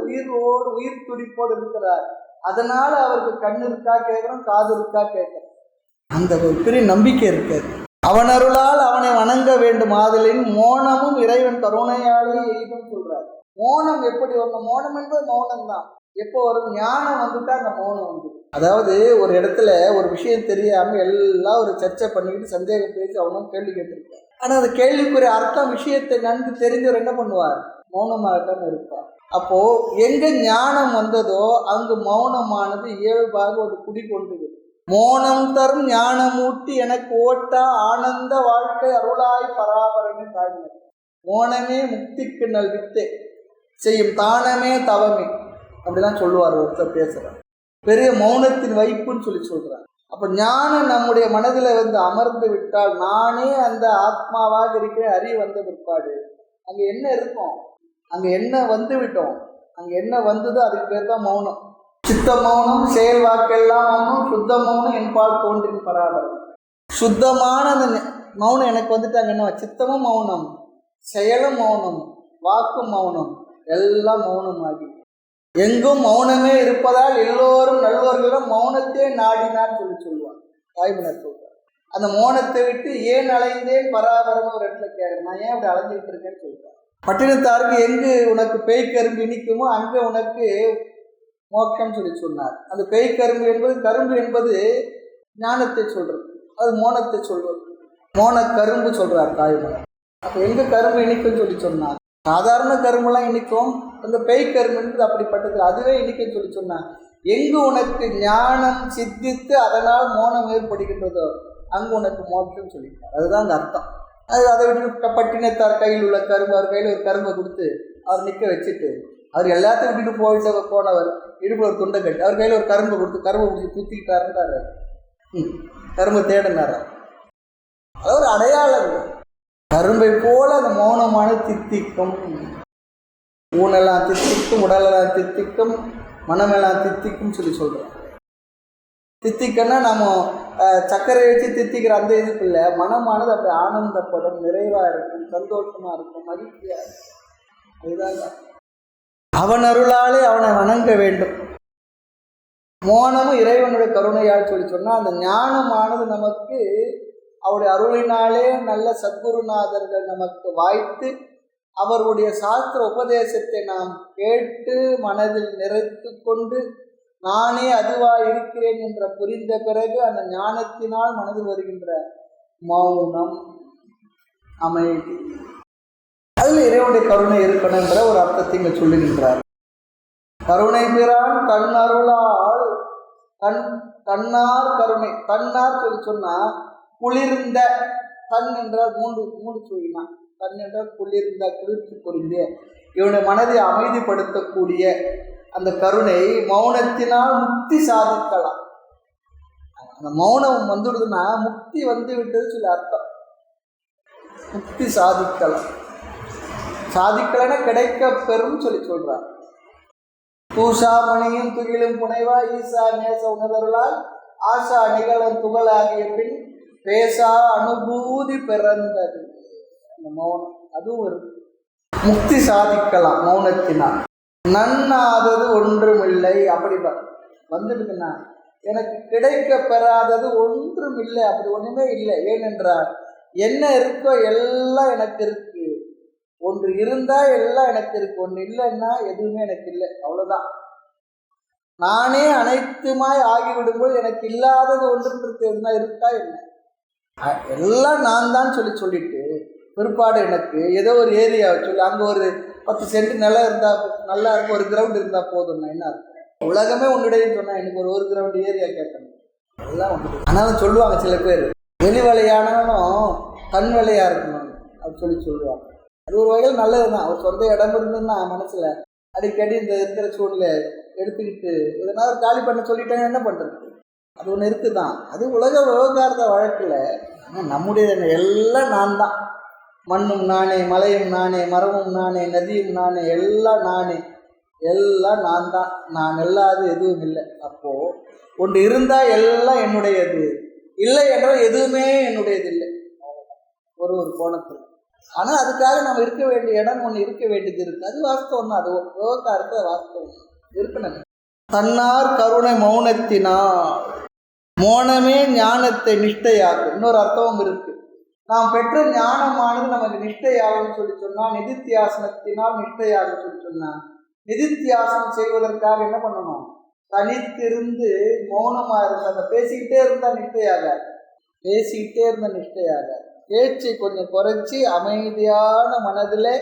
உயிர் துடிப்போடு இருக்கிறார். அதனால அவருக்கு கண் இருக்கா கேட்குறோம், காது இருக்கா கேட்குறோம். அந்த ஒரு பெரிய நம்பிக்கை இருக்காது. அவன் அருளால் அவனை வணங்க வேண்டும் ஆதலின் மோனமும் இறைவன் கருணையாலே எய்தும் சொல்றார். மோனம் எப்படி வரணும்? மோனம் என்பது மௌனம் தான். எப்போ வரும்? ஞானம் வந்துட்டா அந்த மௌனம் வந்து. அதாவது ஒரு இடத்துல ஒரு விஷயம் தெரியாம எல்லாம் ஒரு சர்ச்சை பண்ணிக்கிட்டு சந்தேகம் பேசி அவனும் கேள்வி கேட்டிருப்பார். ஆனா அந்த கேள்விக்குரிய அர்த்தம் விஷயத்தை நன்கு தெரிஞ்சவர் என்ன பண்ணுவார்? மௌனமாகத்தான் இருப்பார். அப்போ எங்க ஞானம் வந்ததோ அங்கு மௌனமானது இயல்பாக ஒரு குடிகொண்டது. மோனம் தரும் ஞானமூட்டி எனக்கு ஓட்டா ஆனந்த வாழ்க்கை அருளாய் பராபரமே தாழ்மை. மோனமே முக்திக்கு நல் வித்தே செய்யும் தானமே தவமே அப்படிதான் சொல்லுவார் ஒருத்தர் பேசுறார். பெரிய மௌனத்தின் வைப்புன்னு சொல்லி சொல்றார். அப்ப ஞானம் நம்முடைய மனதில் வந்து அமர்ந்து விட்டால் நானே அந்த ஆத்மாவாக இருக்கிற அறிவு வந்த பிற்பாடு அங்க என்ன இருக்கும்? அங்க என்ன வந்து விட்டோம்? அங்க என்ன வந்ததோ அதுக்கு பேர் தான் மௌனம். சித்த மௌனம், செயல் வாக்கெல்லாம் மௌனம், சுத்த மௌனம் என்பால் தோன்றின் பராபரம். சுத்தமான அந்த மௌனம் எனக்கு வந்துட்டு அங்க என்ன? சித்தமும் மௌனம், செயலும் மௌனம், வாக்கும் மௌனம், எல்லாம் மௌனமாகி எங்கும் மௌனமே இருப்பதால் எல்லோரும் நல்லவர்களும் மௌனத்தே நாடினான்னு சொல்லி சொல்லுவாங்க. தாய்மலர் சொல்றார். அந்த மௌனத்தை விட்டு ஏன் அலைந்தேன் பராபரம் ஒரு இடத்துல கேட்குறேன், நான் ஏன் அப்படி அலைஞ்சிட்டு இருக்கேன்னு சொல்றேன். பட்டினத்தாருக்கு எங்கு உனக்கு பேய்க்கரும்பு இனிக்குமோ அங்கே உனக்கு மோட்சம் சொல்லி சொன்னார். அந்த பேய்க்கரும்பு என்பது, கரும்பு என்பது ஞானத்தை சொல்றது, அது மோனத்தை சொல்வது. மோன கரும்பு சொல்றார் தாய்மலர். அப்போ எங்க கரும்பு இனிக்குன்னு சொல்லி சொன்னார். சாதாரண கரும்பெல்லாம் இனிக்கும், அந்த பேய் கரும்புன்றது அப்படிப்பட்டது, அதுவே இனிக்குன்னு சொல்லி சொன்னார். எங்கு உனக்கு ஞானம் சித்தித்து அதனால் மோனம் ஏற்படுகின்றதோ அங்கு உனக்கு மோட்சம் சொல்லிட்டார். அதுதான் அந்த அர்த்தம். அதை விட்டு பட்டினத்தார் கையில் உள்ள கரும்பு, அவர் கையில் ஒரு கரும்பை கொடுத்து அவர் நிற்க வச்சுட்டு அவர் எல்லாத்தையும் விட்டுட்டு போனவர் இடுப்பு ஒரு துண்டை கட்டி அவர் கையில் ஒரு கரும்பை கொடுத்து கரும்பை பிடிச்சி தூத்திக்கிட்டாருந்தாரு. கரும்பை தேடினார். அது ஒரு அடையாளம். கரும்பை போல அந்த மௌனமான தித்திக்கும். ஊனெல்லாம் தித்திக்கும், உடலெல்லாம் தித்திக்கும், மனமெல்லாம் தித்திக்கும் சொல்லி சொல்கிறோம். தித்திக்கன்னா நம்ம சர்க்கரை வச்சு தித்திக்கிற அந்த இதுக்கு இல்லை, மனமானது அப்படி ஆனந்தப்படும், நிறைவாக இருக்கும், சந்தோஷமாக இருக்கும், மகிழ்ச்சியாக இருக்கும். அதுதான் அவன் அருளாலே அவனை வணங்க வேண்டும். மோனமும் இறைவனுடைய கருணையால் சொல்லி சொன்னால் அந்த ஞானமானது நமக்கு அவருடைய அருளினாலே நல்ல சத்குருநாதர்கள் நமக்கு வாய்த்து அவருடைய சாஸ்திர உபதேசத்தை நாம் கேட்டு மனதில் நிறைத்து கொண்டு நானே அதுவாக இருக்கிறேன் என்ற புரிந்த பிறகு அந்த ஞானத்தினால் மனதில் வருகின்ற மௌனம், அமைதி, அதில் இறைவனுடைய கருணை இருக்கணும் என்ற ஒரு அர்த்தத்தை இங்கே சொல்லுகின்றார். கருணை பிரான் தன் அருளால் தன்னார் கருணை. தன்னார் சொல்லி சொன்னால் குளிர்ந்த, தன் என்றால் மூன்று சொல்லினா, தன் என்றால் குளிர்ந்த, குளிர்ச்சி பொருந்திய, இவனுடைய மனதை அமைதிப்படுத்தக்கூடிய அந்த கருணை மௌனத்தினால் முக்தி சாதிக்கலாம். அந்த மௌனம் வந்துடுதுன்னா முக்தி வந்து விட்டது சொல்லி அர்த்தம். முக்தி சாதிக்கலாம். சாதிக்கலன்னா கிடைக்க பெறும் சொல்லி சொல்றார். தூஷா மணியும் துகிலும் புனைவா ஈசா நேச உணர்வர்களால் ஆசா நிகழும் துகளாகிய பின் பேசா அனுபூதி பிறந்தது. அந்த மௌனம் அதுவும் இருக்கு. முக்தி சாதிக்கலாம் மௌனத்தினால். நன்னாதது ஒன்றுமில்லை அப்படி வந்துடுதுன்னா எனக்கு கிடைக்க பெறாதது ஒன்றும் இல்லை, அப்படி ஒன்றுமே இல்லை. ஏனென்றால் என்ன இருக்கோ எல்லாம் எனக்கு இருக்கு. ஒன்று இருந்தால் எல்லாம் எனக்கு இருக்கு, ஒன்று இல்லைன்னா எதுவுமே எனக்கு இல்லை, அவ்வளோதான். நானே அனைத்துமாய் ஆகிவிடும்போது எனக்கு இல்லாதது ஒன்றுன்றது என்ன இருக்கா என்ன? எல்லாம் நான் தான் சொல்லிட்டு பிற்பாடு எனக்கு ஏதோ ஒரு ஏரியாவை சொல்லி அங்கே ஒரு 10 சென்ட் நிலம் இருந்தால் நல்லா இருக்கும், ஒரு கிரவுண்ட் இருந்தால் போதும்னா என்ன இருக்கும்? உலகமே உன்னிடையே சொன்னால் எனக்கு ஒரு கிரவுண்ட் ஏரியா கேட்கணும், எல்லாம் ஒன்று. ஆனாலும் சொல்லுவாங்க சில பேர், வெளி வேலையானாலும் தன் வேலையாக இருக்கணும் அப்படின்னு சொல்லுவாங்க. அது ஒரு வகையில் நல்லது தான். ஒரு சொந்த இடம் இருந்ததுன்னா மனசில் அடிக்கடி இந்த இருக்கிற சூழ்நிலை எடுத்துக்கிட்டு எதனால காலி பண்ண சொல்லிட்டேன்னு என்ன பண்ணுறது? அது ஒன்று இருக்குது தான். அது உலக விவகாரத்த வழக்கில் நம்முடைய எல்லாம் நான் தான். மண்ணும் நானே, மலையும் நானே, மரமும் நானே, நதியும் நானே, எல்லாம் நானே, எல்லாம் நான் தான். நான் இல்லாத எதுவும் இல்லை. அப்போது ஒன்று இருந்தால் எல்லாம் என்னுடையது, இல்லை என்றால் எதுவுமே என்னுடையது இல்லை. ஒரு கோணத்தில். ஆனால் அதுக்காக நம்ம இருக்க வேண்டிய இடம் ஒன்று இருக்க வேண்டியது இருக்குது. அது வாஸ்தவம் தான். அது விவகாரத்தை வாஸ்தவம் இருக்கணும். தன்னார் கருணை மௌனத்தினால் மௌனமே ஞானத்தை நிஷ்டையாகும். இன்னொரு அர்த்தமும் இருக்கு. நாம் பெற்ற ஞானமானது நமக்கு நிஷ்டையாகும் சொல்லி சொன்னால், நிதித்தியாசனத்தினால் நிஷ்டையாகும் சொல்லி சொன்னால் நிதித்தியாசனம் செய்வதற்காக என்ன பண்ணணும்? தனித்திருந்து மௌனமா இருந்தா, பேசிக்கிட்டே இருந்தா நிஷ்டையாக, பேசிக்கிட்டே இருந்த நிஷ்டையாக, பேச்சை கொஞ்சம் குறைச்சி அமைதியான மனதில்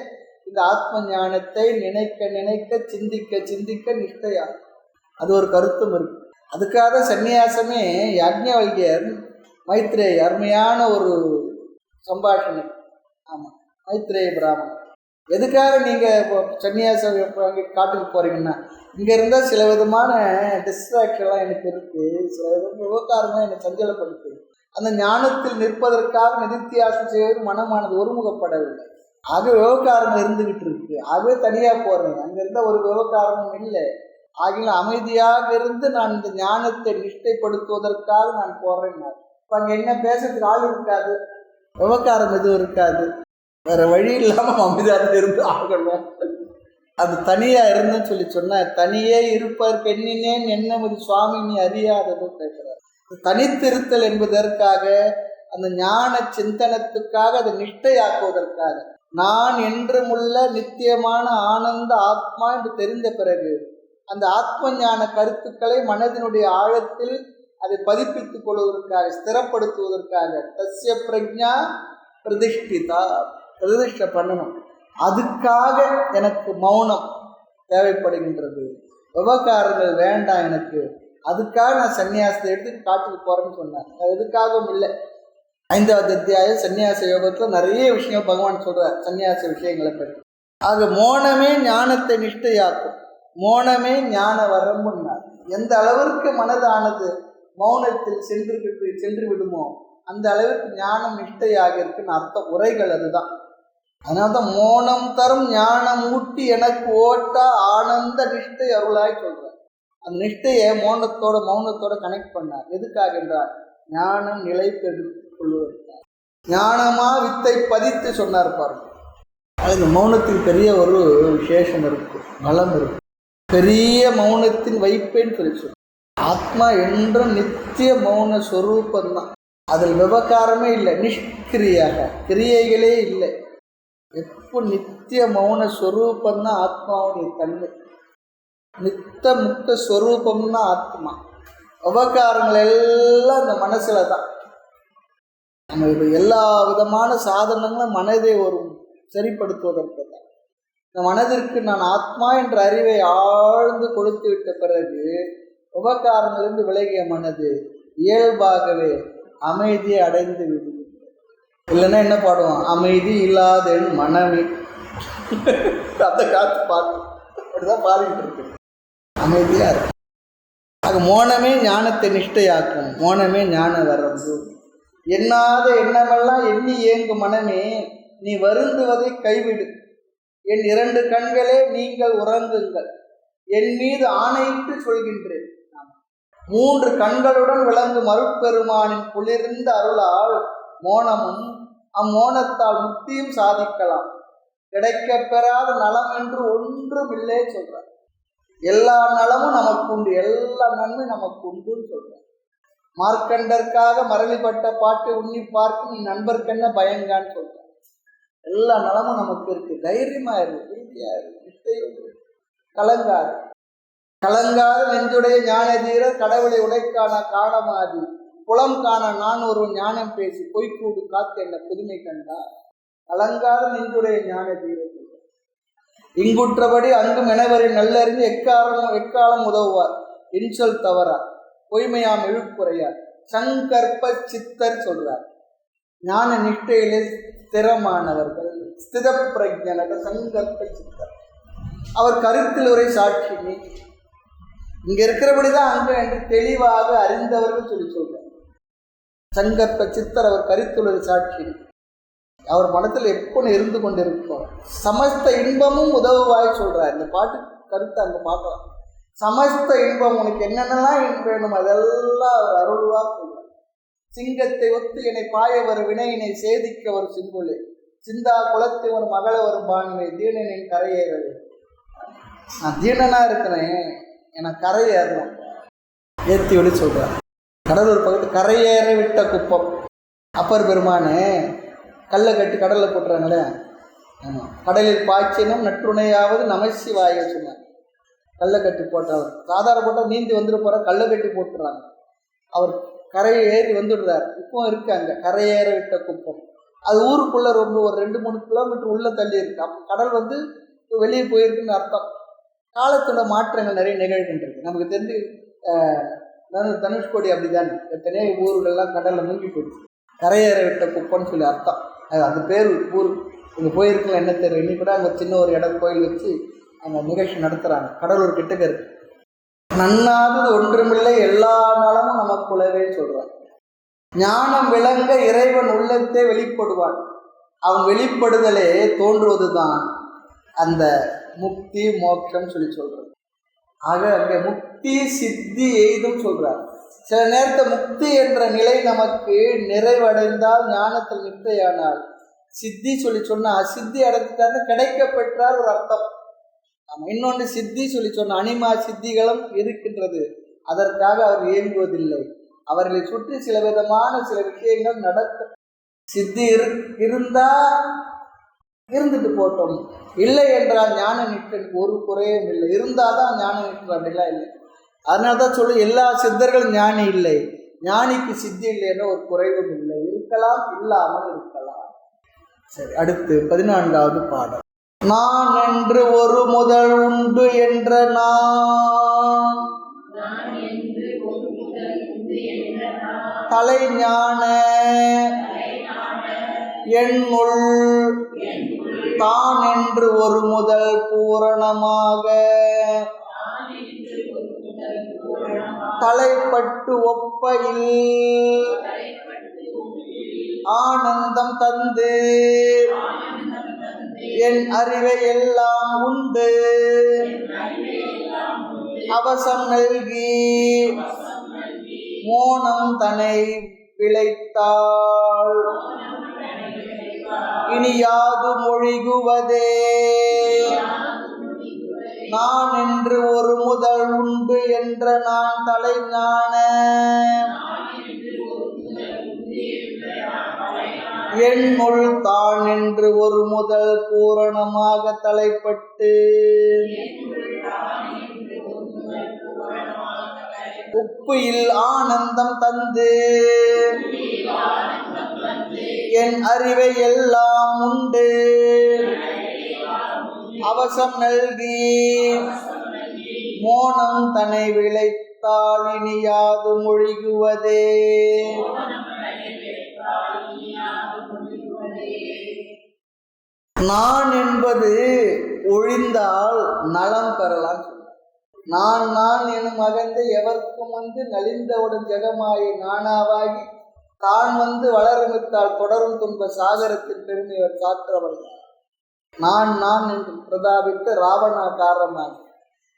இந்த ஆத்ம ஞானத்தை நினைக்க நினைக்க சிந்திக்க சிந்திக்க நிஷ்டையா. அது ஒரு கருத்தும் இருக்கு. அதுக்காக சந்நியாசமே யாஜ்ஞவல்கியர் மைத்ரேய அருமையான ஒரு சம்பாஷணை. ஆமாம், மைத்ரேய பிராமணன் எதுக்காக நீங்கள் சன்னியாசம் காட்டுக்கு போகிறீங்கன்னா, இங்கே இருந்தால் சில விதமான டிஸ்ட்ராக்ஷன்லாம் எனக்கு இருக்குது, சில விதமான விவகாரங்களாம் என்னை சஞ்சலப்படுத்துது. அந்த ஞானத்தில் நிற்பதற்காக நிதித்தியாசம் செய்வது மனமானது ஒருமுகப்படவில்லை. ஆக விவகாரங்கள் இருந்துக்கிட்டு இருக்கு. ஆகவே தனியாக போகிறேன். அங்கே இருந்தால் ஒரு விவகாரமும் இல்லை. ஆகிய அமைதியாக இருந்து நான் இந்த ஞானத்தை நிஷ்டைப்படுத்துவதற்காக நான் போகிறேன். இப்போ அங்கே என்ன பேசுறதுக்கு ஆள் இருக்காது, விவகாரம் எதுவும் இருக்காது, வேற வழி இல்லாமல் அமைதியாக இருந்து ஆகணும். அது தனியாக இருந்துன்னு சொல்லி சொன்னால், தனியே இருப்பதற்கு எண்ணினேன் என்னமது சுவாமி நீ அறியாததும் கேட்கிறார். தனித்திருத்தல் என்பதற்காக, அந்த ஞான சிந்தனத்துக்காக, அதை நிஷ்டையாக்குவதற்காக, நான் என்றுமுள்ள நித்தியமான ஆனந்த ஆத்மா என்று தெரிந்த பிறகு அந்த ஆத்ம ஞான கருத்துக்களை மனதினுடைய ஆழத்தில் அதை பதிப்பித்துக் கொள்வதற்காக, ஸ்திரப்படுத்துவதற்காக, தஸ்ய பிரஜா பிரதிஷ்டிதா, பிரதிஷ்டை பண்ணணும். அதுக்காக எனக்கு மௌனம் தேவைப்படுகின்றது, விவகாரங்கள் வேண்டாம் எனக்கு. அதுக்காக நான் சன்னியாசத்தை எடுத்து காட்டுக்கு போகிறேன்னு சொன்னேன். அது எதுக்காகவும் இல்லை. 5வது அத்தியாயம் சன்னியாச யோகத்தில் நிறைய விஷயங்கள் பகவான் சொல்கிறார், சன்னியாச விஷயங்களை பற்றி. ஆக மௌனமே ஞானத்தை நிஷ்டையாக்கும், மௌனமே ஞான வரம்புன்னார். எந்த அளவிற்கு மனதானது மௌனத்தில் சென்று விடுமோ அந்த அளவுக்கு ஞானம் நிஷ்டையாக இருக்குன்னு அர்த்தம். உரைகள் அதுதான். அதனால தான் மௌனம் தரும் ஞானம் ஊட்டி எனக்கு ஓட்டா ஆனந்த நிஷ்டை அருளாய் சொல்கிறார். அந்த நிஷ்டையை மௌனத்தோட கனெக்ட் பண்ணார். எதுக்காக என்றால் ஞானம் நிலை பெறுத்துக் கொள்வதற்காக. ஞானமா வித்தை பதித்து சொன்னார் பாருங்க. அது மௌனத்தில் பெரிய ஒரு விசேஷம் இருக்கு, பலம் இருக்கு. பெரிய மௌனத்தின் வைப்பேன்னு சொல்லி ஆத்மா என்றும் நித்திய மௌன ஸ்வரூபந்தான். அதில் விவகாரமே இல்லை, நிஷ்கிரியாக கிரியைகளே இல்லை. எப்போ நித்திய மௌன ஸ்வரூபந்தான் ஆத்மாவுடைய தன்மை. நித்த முக்த ஸ்வரூபம்னா ஆத்மா. விவகாரங்கள் எல்லாம் இந்த மனசுல தான். நம்ம எல்லா விதமான சாதனங்களும் மனதை ஒரு சரிப்படுத்துவதற்கு தான். இந்த மனதிற்கு நான் ஆத்மா என்ற அறிவை ஆழ்ந்து கொடுத்து விட்ட பிறகு விவகாரங்களிலிருந்து விலகிய மனது இயல்பாகவே அமைதியை அடைந்து விடுது. இல்லைன்னா என்ன பாடுவோம்? அமைதி இல்லாத மனமே. அந்த காத்து பாட்டு அப்படிதான் பாடிட்டு இருக்கு. அமைதியா இருக்கு. அது மௌனமே ஞானத்தை நிஷ்டையாக்கும், மௌனமே ஞான வரம்பு. எண்ணாத எண்ணமெல்லாம் எண்ணி ஏங்கும் மனமே நீ வருந்துவதை கைவிடு. என் 2 கண்களே நீங்கள் உறங்குங்கள், என் மீது ஆணையிட்டு சொல்கின்றேன். 3 கண்களுடன் விளங்கும் அருட்பெருமானின் குளிர்ந்த அருளால் மோனமும் அம்மோனத்தால் முக்தியும் சாதிக்கலாம். கிடைக்க பெறாத நலம் என்று ஒன்றும் இல்லை சொல்றார். எல்லா நலமும் நமக்கு உண்டு, எல்லா நன்மை நமக்கு உண்டுன்னு சொல்றார். மார்க்கண்டற்காக மரளிப்பட்ட பாட்டு உன்னி பார்க்கும் நீ நண்பர்க்கென்ன பயங்கான்னு சொல்றார். எல்லா நலமும் நமக்கு இருக்கு. தைரியமா இருக்கு, திருப்தியா இருக்கு, கலங்காது. கலங்காத நெஞ்சுடைய ஞான தீரர் கடவுளை உடைக்கான காணமாதி குளம் காண நான் ஒரு ஞானம் பேசி பொய்க்கூடு காத்து என்ன புதுமை கண்டார். கலங்காத நெஞ்சுடைய ஞான தீரர் இங்குற்றபடி அங்கும் எனவரின் நல்லறிந்து எக்காலம் உதவுவார். இன்சொல் தவறார், பொய்மையாம் இழுக்குறையார். சங்கற்ப சித்தர் சொல்றார். ஞான நிஷ்டையிலே ஸ்திரமானவர்கள், ஸ்தித பிரஜனர்கள் சங்கற்ப சித்தர். அவர் கருத்தில் உரை சாட்சினி. இங்க இருக்கிறபடிதான் அங்கு என்று தெளிவாக அறிந்தவர்கள் சொல்லி சொல்றார். சங்கற்ப சித்தர் அவர் கருத்துள்ளது சாட்சி. அவர் மனத்தில் எப்பொழுது இருந்து கொண்டிருப்பார். சமஸ்த இன்பமும் உதவுவாய் சொல்றார். இந்த பாட்டு கருத்தை அங்க பார்க்கலாம். சமஸ்த இன்பம், உனக்கு என்னென்னலாம் வேணும் அதெல்லாம் அவர் அருள்வா சொல்றார். சிங்கத்தை ஒத்து என்னை பாய வரும் வினையினை சேதிக்க வரும் சிங்குலே சிந்தா குலத்தை ஒரு மகள வரும் பாணிவை தீனனின் கரையேறவே. நான் தீனனா இருக்கிறேன், எனக்கு கரை ஏறணும் ஏற்றி விட சொல்றார். கடலூர் பக்கத்து கரையேற விட்ட குப்பம். அப்பர் பெருமானு கல்லை கட்டி கடலில் போட்டுறாங்களே. ஆமாம், கடலில் பாய்ச்சினும் நற்றுணையாவது நமசிவாய சொன்னார். கல்லை கட்டி போட்டவர். சாதாரண போட்டால் நீந்தி வந்துட போகிற, கல்லை கட்டி போட்டுறாங்க. அவர் கரையை ஏறி வந்துடுறார். இப்போ இருக்கு அங்கே கரையேற விட்ட குப்பம். அது ஊருக்குள்ளே ரொம்ப ஒரு 2-3 கிலோமீட்டர் உள்ளே தள்ளி இருக்கு. அப்போ கடல் வந்து வெளியே போயிருக்குன்னு அர்த்தம். காலத்தோட மாற்றங்கள் நிறைய நிகழ்கின்றது. நமக்கு தெரிஞ்சு தனுஷ்கோடி அப்படிதான், எத்தனையோ ஊர்கள்லாம் கடலில் மூழ்கி போயிடுச்சு. கரையேற விட்ட குப்பம்னு சொல்லி அர்த்தம். அது பேர் ஊர். இங்கே போயிருக்கலாம் என்ன தெரியும். இன்னைக்கு கூட அங்கே சின்ன ஒரு இடம் கோயில் வச்சு அங்கே நிகழ்ச்சி நடத்துகிறாங்க. கடலூர் கிட்டக்க இருக்கு. நன்னாதது ஒன்றுமில்லை எல்லா நாளமும் நமக்குள்ளவேன்னு சொல்கிறான். ஞானம் விளங்க இறைவன் உள்ளத்தே வெளிப்படுவான். அவன் வெளிப்படுதலே தோன்றுவது தான் அந்த முக்தி மோட்சம் சொல்லி சொல்கிறான். ஆக அங்கே முக்தி சித்தி எய்தும் சொல்கிறார். சில நேரத்தை முக்தி என்ற நிலை நமக்கு நிறைவடைந்தால், ஞானத்தில் நிற்கையானால் சித்தி சொல்லி சொன்னால் சித்தி அடைஞ்சிட்டாருன்னு கிடைக்க பெற்றார் ஒரு அர்த்தம். இன்னொன்று சித்தி சொல்லி சொன்ன அனிமா சித்திகளும் இருக்கின்றது. அதற்காக அவர் இயங்குவதில்லை. அவர்களை சுற்றி சில விதமான சில விஷயங்கள் நடக்கும். சித்தி இருந்தால் இருந்துட்டு போட்டோம், இல்லை என்றால் ஞான நிற்றனுக்கு ஒரு குறையும் இல்லை. இருந்தால் தான் ஞான நிற்று, அப்படிலாம் இல்லை. அதனால தான் சொல்லு, எல்லா சித்தர்களும் ஞானி இல்லை, ஞானிக்கு சித்தி இல்லை என்ற ஒரு குறைவும் இல்லை. இருக்கலாம், இல்லாமல் இருக்கலாம். சரி, அடுத்து 14வது பாடல். நான் என்று ஒரு முதல் உண்டு என்ற நான் தலை ஞான என்னுள் தான் என்று ஒரு முதல் பூரணமாக தலைப்பட்டு ஒப்பையில் ஆனந்தம் தந்து என் அறிவை எல்லாம் உண்டு அவசம் நல்கி மோனம் தன்னை விளைத்தாள் இனி யாது மொழிகுவதே. நான் என்று ஒரு முதல் உண்டு என்ற நான் தலை ஞான என்னுள் தான் என்று ஒரு முதல் பூரணமாக தலைப்பட்டு உப்பில் ஆனந்தம் தந்து என் அறிவை எல்லாம் உண்டு அவசம் நல்கி மோனம் தன்னை விளைத்தாள் இனி யாது மொழிகுவதே. நான் என்பது ஒழிந்தால் நலம் பெறலாம். நான் நான் எனும் அகந்தை எவர்க்கும் வந்து நலிந்தவுடன் ஜெகமாயி நானாவாகி தான் வந்து வளரமித்தால் தொடரும் துன்ப சாகரத்தின் பெருமையவர் காற்றவள். நான் நான் என்று பிரதாபித்து ராவணா காரணமாக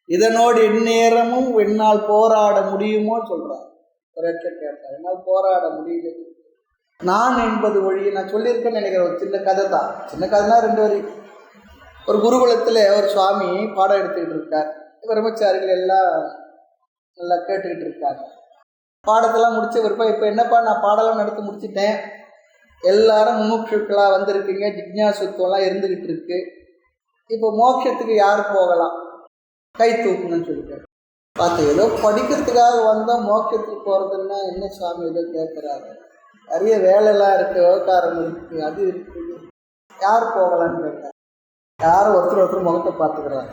இதனோடு எந்நேரமும் என்னால் போராட முடியுமோ சொல்றார். கேட்டார், என்னால் போராட முடியல. நான் என்பது ஒழி. நான் சொல்லியிருக்கேன்னு நினைக்கிறேன். ஒரு சின்ன கதை தான். சின்ன கதைனா 2 வரி. ஒரு குருகுலத்தில் ஒரு சுவாமி பாடம் எடுத்துக்கிட்டு இருக்கார். பிரம்மச்சாரிகள் எல்லாம் நல்லா கேட்டுக்கிட்டு இருக்காங்க. பாடத்தெல்லாம் முடிச்ச விருப்பம். இப்போ என்னப்பா, நான் பாடலாம் நடத்தி முடிச்சுட்டேன், எல்லாரும் முமுட்சுக்களாக வந்திருக்கீங்க, ஜிக்ஞாசுத்துவம்லாம் இருந்துக்கிட்டு இருக்கு, இப்போ மோட்சத்துக்கு யார் போகலாம், கை தூக்கணும்னு சொல்லிட்டாரு. பார்த்து ஏதோ படிக்கிறதுக்காக வந்தால் மோட்சத்துக்கு போகிறதுன்னா என்ன சுவாமி ஏதோ கேட்குறாரு, நிறைய வேலையெல்லாம் இருக்குது, விவகாரம் இருக்குது, அது இருக்குது, யார் போகலான்னு கேட்டார். யாரும் ஒருத்தர் முகத்தை பார்த்துக்கிறாங்க.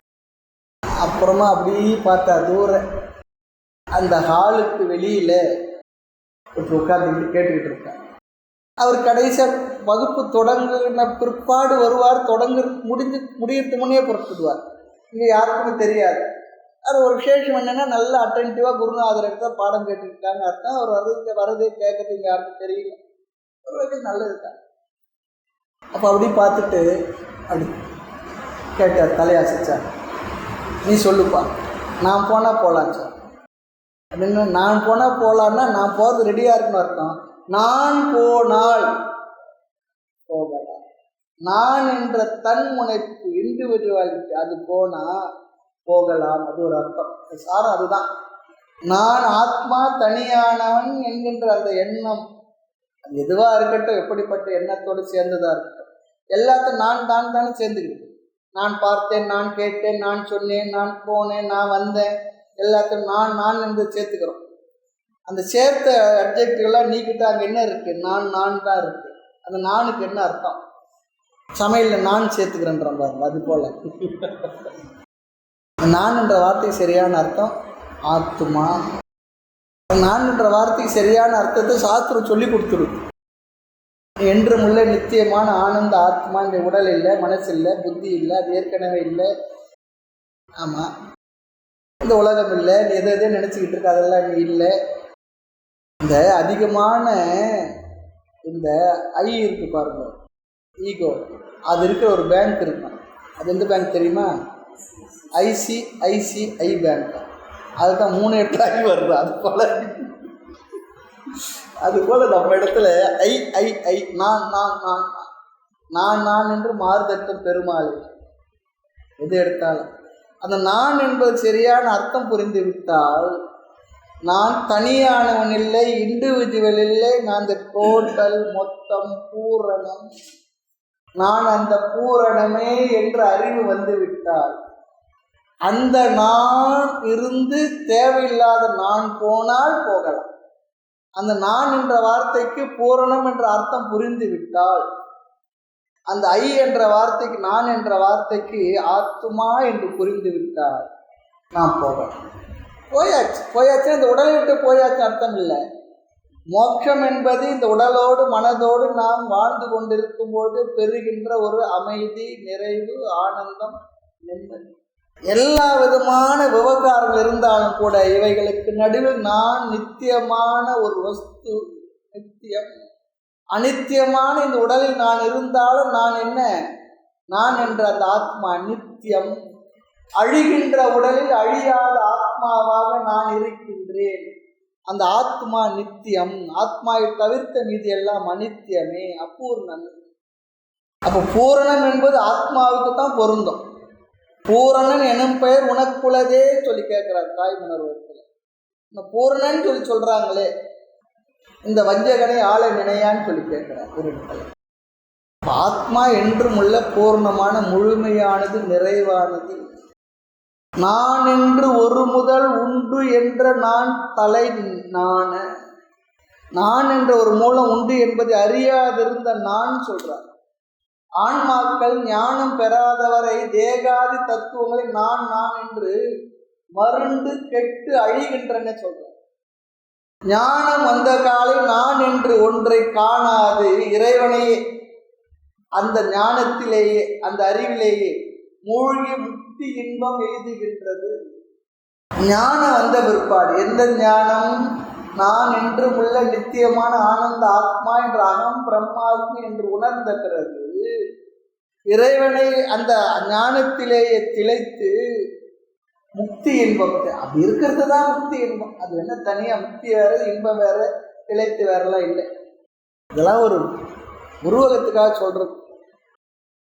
அப்புறமா அப்படி பார்த்தா தூரம் அந்த ஹாலுக்கு வெளியில் உட்காந்துக்கிட்டு கேட்டுக்கிட்டு இருக்காங்க. அவர் கடைசியாக வகுப்பு தொடங்குன பிற்பாடு வருவார். முடியறதுக்கு முன்னே புறப்படுவார். இங்கே யாருக்குமே தெரியாது. அது ஒரு விசேஷம் என்னென்னா, நல்ல அட்டென்டிவாக குருநாதர்கிட்ட பாடம் கேட்டுருக்காங்க அர்த்தம். அவர் வரதே கேட்கறது இங்கே யாருக்கும் தெரியல. ஒரு வகை நல்லது தான். அப்போ அப்படி பார்த்துட்டு அப்படி கேட்டார், தலையாசிச்சார். நீ சொல்லுப்பா, நான் போனால் போகலான் சார் அப்படின்னு. நான் போனால் போகலான்னா நான் போகிறது ரெடியாக இருக்குன்னு அர்த்தம். நான் போனால் போகலாம். நான் என்ற தன் முனைப்பு இண்டிவிஜுவாலிட்டி, அது போனால் போகலாம், அது ஒரு அர்த்தம். சாரம் அதுதான். நான் ஆத்மா தனியானவன் என்கின்ற அந்த எண்ணம், அது எதுவாக இருக்கட்டும், எப்படிப்பட்ட எண்ணத்தோடு சேர்ந்ததாக இருக்கட்டும், எல்லாத்தையும் நான் தானே சேர்ந்துக்கிட்டு. நான் பார்த்தேன், நான் கேட்டேன், நான் சொன்னேன், நான் போனேன், நான் வந்தேன், எல்லாத்தையும் நான் என்று சேர்த்துக்கிறோம். அந்த சேர்த்த அப்ஜெக்டிவ்லாம் நீக்கிட்டு அங்கே என்ன இருக்குது? நான் தான் இருக்குது. அந்த நானுக்கு என்ன அர்த்தம்? சமையலில் நான் சேர்த்துக்கிறேன்ற பாருங்க. அது போல் நான் என்ற வார்த்தைக்கு சரியான அர்த்தம் ஆத்மா. நான் என்ற வார்த்தைக்கு சரியான அர்த்தத்தை சாஸ்திரம் சொல்லி கொடுத்துரும். என்றும் உள்ள நித்தியமான ஆனந்த ஆத்மா. இந்த உடல் இல்லை, மனசு இல்லை, புத்தி இல்லை, அது ஏற்கனவே இல்லை. ஆமாம், இந்த உலகம் இல்லை, நீ எதை நினச்சிக்கிட்டு இருக்க, அதெல்லாம் நீ இல்லை. இந்த அதிகமான இந்த ஐ இருக்கு பாருங்க, ஈகோ, அது இருக்கிற ஒரு பேங்க் இருக்கும். அது எந்த பேங்க் தெரியுமா? ICICI bank. அதுதான் 3 ஐ வருது. அதுபோல் நம்ம இடத்துல ஐ நான் என்று மாறுதட்டும் பெருமாள். எது எடுத்தாலும் அந்த நான் என்பது சரியான அர்த்தம் புரிந்து விட்டால், நான் தனியானவன் இல்லை, இண்டிவிஜுவல் இல்லை, நான் அந்த டோட்டல், மொத்தம், பூரணம், நான் அந்த பூரணமே என்ற அறிவு வந்து விட்டால், அந்த நான் இருந்து தேவையில்லாத நான் போனால் போகலாம். அந்த நான் என்ற வார்த்தைக்கு பூரணம் என்ற அர்த்தம் புரிந்து விட்டால், அந்த ஐ என்ற வார்த்தைக்கு, நான் என்ற வார்த்தைக்கு ஆத்மா என்று புரிந்து விட்டால் நான் போகலாம். போயாச்சு. இந்த உடலை விட்டு போயாச்சு அர்த்தம் இல்லை. மோட்சம் என்பது இந்த உடலோடு மனதோடு நாம் வாழ்ந்து கொண்டிருக்கும்போது பெறுகின்ற ஒரு அமைதி, நிறைவு, ஆனந்தம், நிம்மதி. எல்லா விதமான விவகாரங்கள் இருந்தாலும் கூட இவைகளுக்கு நடுவில் நான் நித்தியமான ஒரு வஸ்து, நித்தியம். அனித்தியமான இந்த உடலில் நான் இருந்தாலும் நான் என்ன? நான் என்ற அந்த ஆத்மா நித்தியம். அழிகின்ற உடலில் அழியாத ஆத்மாவாக நான் இருக்கின்றேன். அந்த ஆத்மா நித்தியம். ஆத்மாவை தவிர்த்த மீது எல்லாம் அனித்தியமே, அபூர்ணம். அப்போ பூரணம் என்பது ஆத்மாவுக்கு தான் பொருந்தும். பூரணன் எனும் பெயர் உனக்குள்ளதே சொல்லி கேட்கிறார் தாய்மணர்வத்தில். இந்த பூரணன் சொல்லி சொல்றாங்களே, இந்த வஞ்சகனை ஆளை நினையான்னு சொல்லி கேட்கிறார் குருக்கள். ஆத்மா என்றும் உள்ள பூர்ணமான, முழுமையானது, நிறைவானது. நான் என்று ஒரு முதல் உண்டு என்ற நான் தலை நான. நான் என்ற ஒரு மூலம் உண்டு என்பதை அறியாதிருந்த நான் சொல்றார். ஆன்மாக்கள் ஞானம் பெறாதவரை தேகாதி தத்துவங்களை நான் என்று மருண்டு கெட்டு அழிகின்றன சொல்றார். ஞானம் வந்த காலை நான் என்று ஒன்றை காணாது இறைவனையே அந்த ஞானத்திலேயே, அந்த அறிவிலேயே மூழ்கி முக்தி இன்பம் எழுதுகின்றது. ஞானம் வந்த பிற்பாடு எந்த ஞானம்? நான் என்று உள்ள நித்தியமான ஆனந்த ஆத்மா என்ற அகம் பிரம்மாஸ்மி என்று உணர்ந்த பிறகு இறைவனை அந்த ஞானத்திலேயே திளைத்து முக்தி இன்பம், அப்படி இருக்கிறது தான் முக்தி இன்பம். அது என்ன தனியா முக்தி வேற, இன்பம் வேற, திளைத்து வேறெல்லாம் இல்லை. இதெல்லாம் ஒரு உருவகத்துக்காக சொல்றது.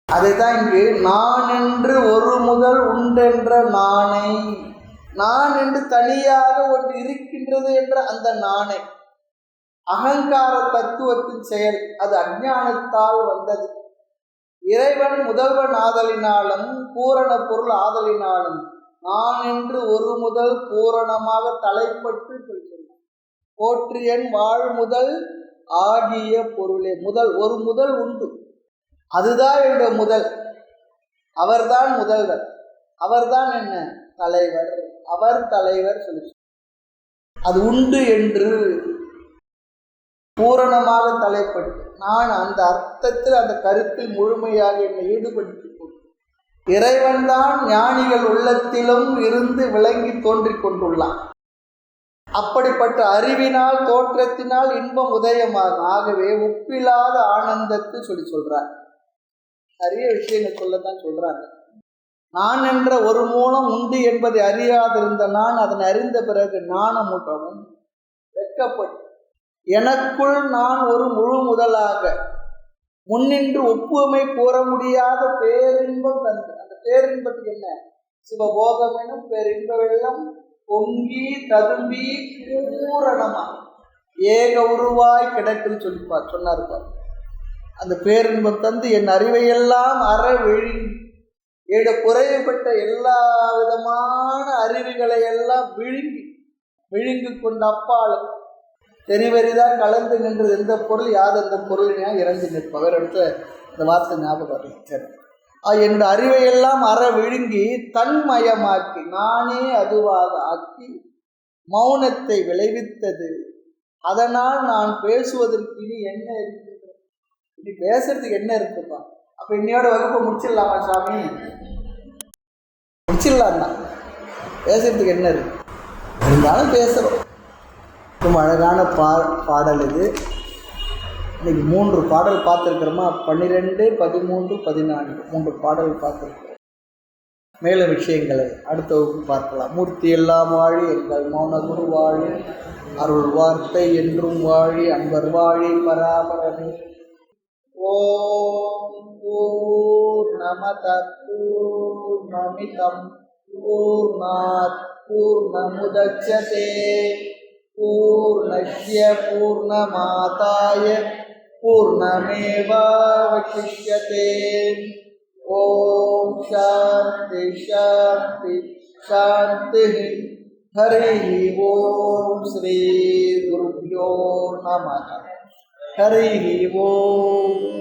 அதை தான் இங்கு நான் என்று ஒரு முதல் உண்டென்ற நானை, நான் என்று தனியாக ஒன்று இருக்கின்றது என்ற அந்த நானை, அகங்கார தத்துவத்தின் செயல், அது அஞ்ஞானத்தால் வந்தது. இறைவன் முதல்வன் ஆதலினாலும் பூரண பொருள் ஆதலினாலும் நான் என்று ஒரு முதல் பூரணமாக தலைப்பட்டு சொல்கிறான். போற்றியன் வாழ் முதல் ஆகிய பொருளே. முதல், ஒரு முதல் உண்டு, அதுதான் என்னுடைய முதல். அவர்தான் முதல்வர், அவர்தான் என்ன தலைவர், அவர் தலைவர் சொல்லி அது உண்டு என்று பூரணமாக தலைப்பட்டு நான் அந்த அர்த்தத்தில், அந்த கருத்தில் முழுமையாக என்னை ஈடுபடுத்திக் கொண்டு இறைவன் தான் ஞானிகள் உள்ளத்திலும் இருந்து விளங்கி தோன்றிக் கொண்டுள்ளான். அப்படிப்பட்ட அறிவினால், தோற்றத்தினால் இன்பம் உதயமாகும். ஆகவே ஒப்பில்லாத ஆனந்தத்தை சொல்றார். நிறைய விஷயங்கள் சொல்லத்தான் சொல்றாங்க. நான் என்ற ஒரு மூலம் உண்டு என்பதை அறியாதிருந்த நான் அதனை அறிந்த பிறகு நாணமுட்டமும் வெட்கப்பட்டு எனக்குள் நான் ஒரு முழு முதலாக முன்னின்று ஒப்புமை கூற முடியாத பேரின்பம் தந்து. அந்த பேரின்பத்துக்கு என்ன? சிவபோகம் எனும் பேரின்ப வெள்ளம் பொங்கி ததும்பி பூரணமா ஏக உருவாய் கிடக்குன்னு சொன்னார். அந்த பேரின்பம் தந்து என் அறிவையெல்லாம் அறவெழி குறைவுபட்ட எல்லா விதமான அறிவுகளை எல்லாம் விழுங்கி கொண்ட அப்பாலும் தெரிவரிதான் கலந்து நின்றது எந்த பொருள் யாது அந்த பொருளினா இறந்து நிற்பவர் அடுத்த இந்த வார்த்தை ஞாபகம் வரல. சரி, என்னோட அறிவையெல்லாம் விழுங்கி தன்மயமாக்கி நானே அதுவாக ஆக்கி மௌனத்தை விளைவித்தது. அதனால் நான் பேசுவதற்கு இனி என்ன இருக்கு, இனி பேசுறதுக்கு என்ன இருக்குப்பா? அப்போ இன்னையோட வகுப்பை முடிச்சிடலாமா சாமி? முடிச்சிடலாம்னா பேசுறதுக்கு என்ன இருக்கு? இருந்தாலும் பேசுகிறோம். ரொம்ப அழகான பாடல் இது. இன்னைக்கு 3 பாடல் பார்த்துருக்குறோமா? 12, 13, 14 3 பாடல் பார்த்துருக்குறோம். மேலும் விஷயங்களை அடுத்த வகுப்பு பார்க்கலாம். மூர்த்தி எல்லாம் வாழி, எங்கள் மௌன குரு வாழி, அருள் வார்த்தை என்றும் வாழி, அன்பர் வாழி பராபரமே. ஓம் பூர்ணமத பூர்ணமிதம் பூர்ணாத் பூர்ணமுதச்யதே பூர்ணஸ்ய பூர்ணமாதாய பூர்ணமேவாவசிஷ்யதே. ஓம் சாந்தி சாந்தி சாந்தி. ஹரி ஓம் ஸ்ரீ குருப்யோ நமः. ஹரி ஓம்.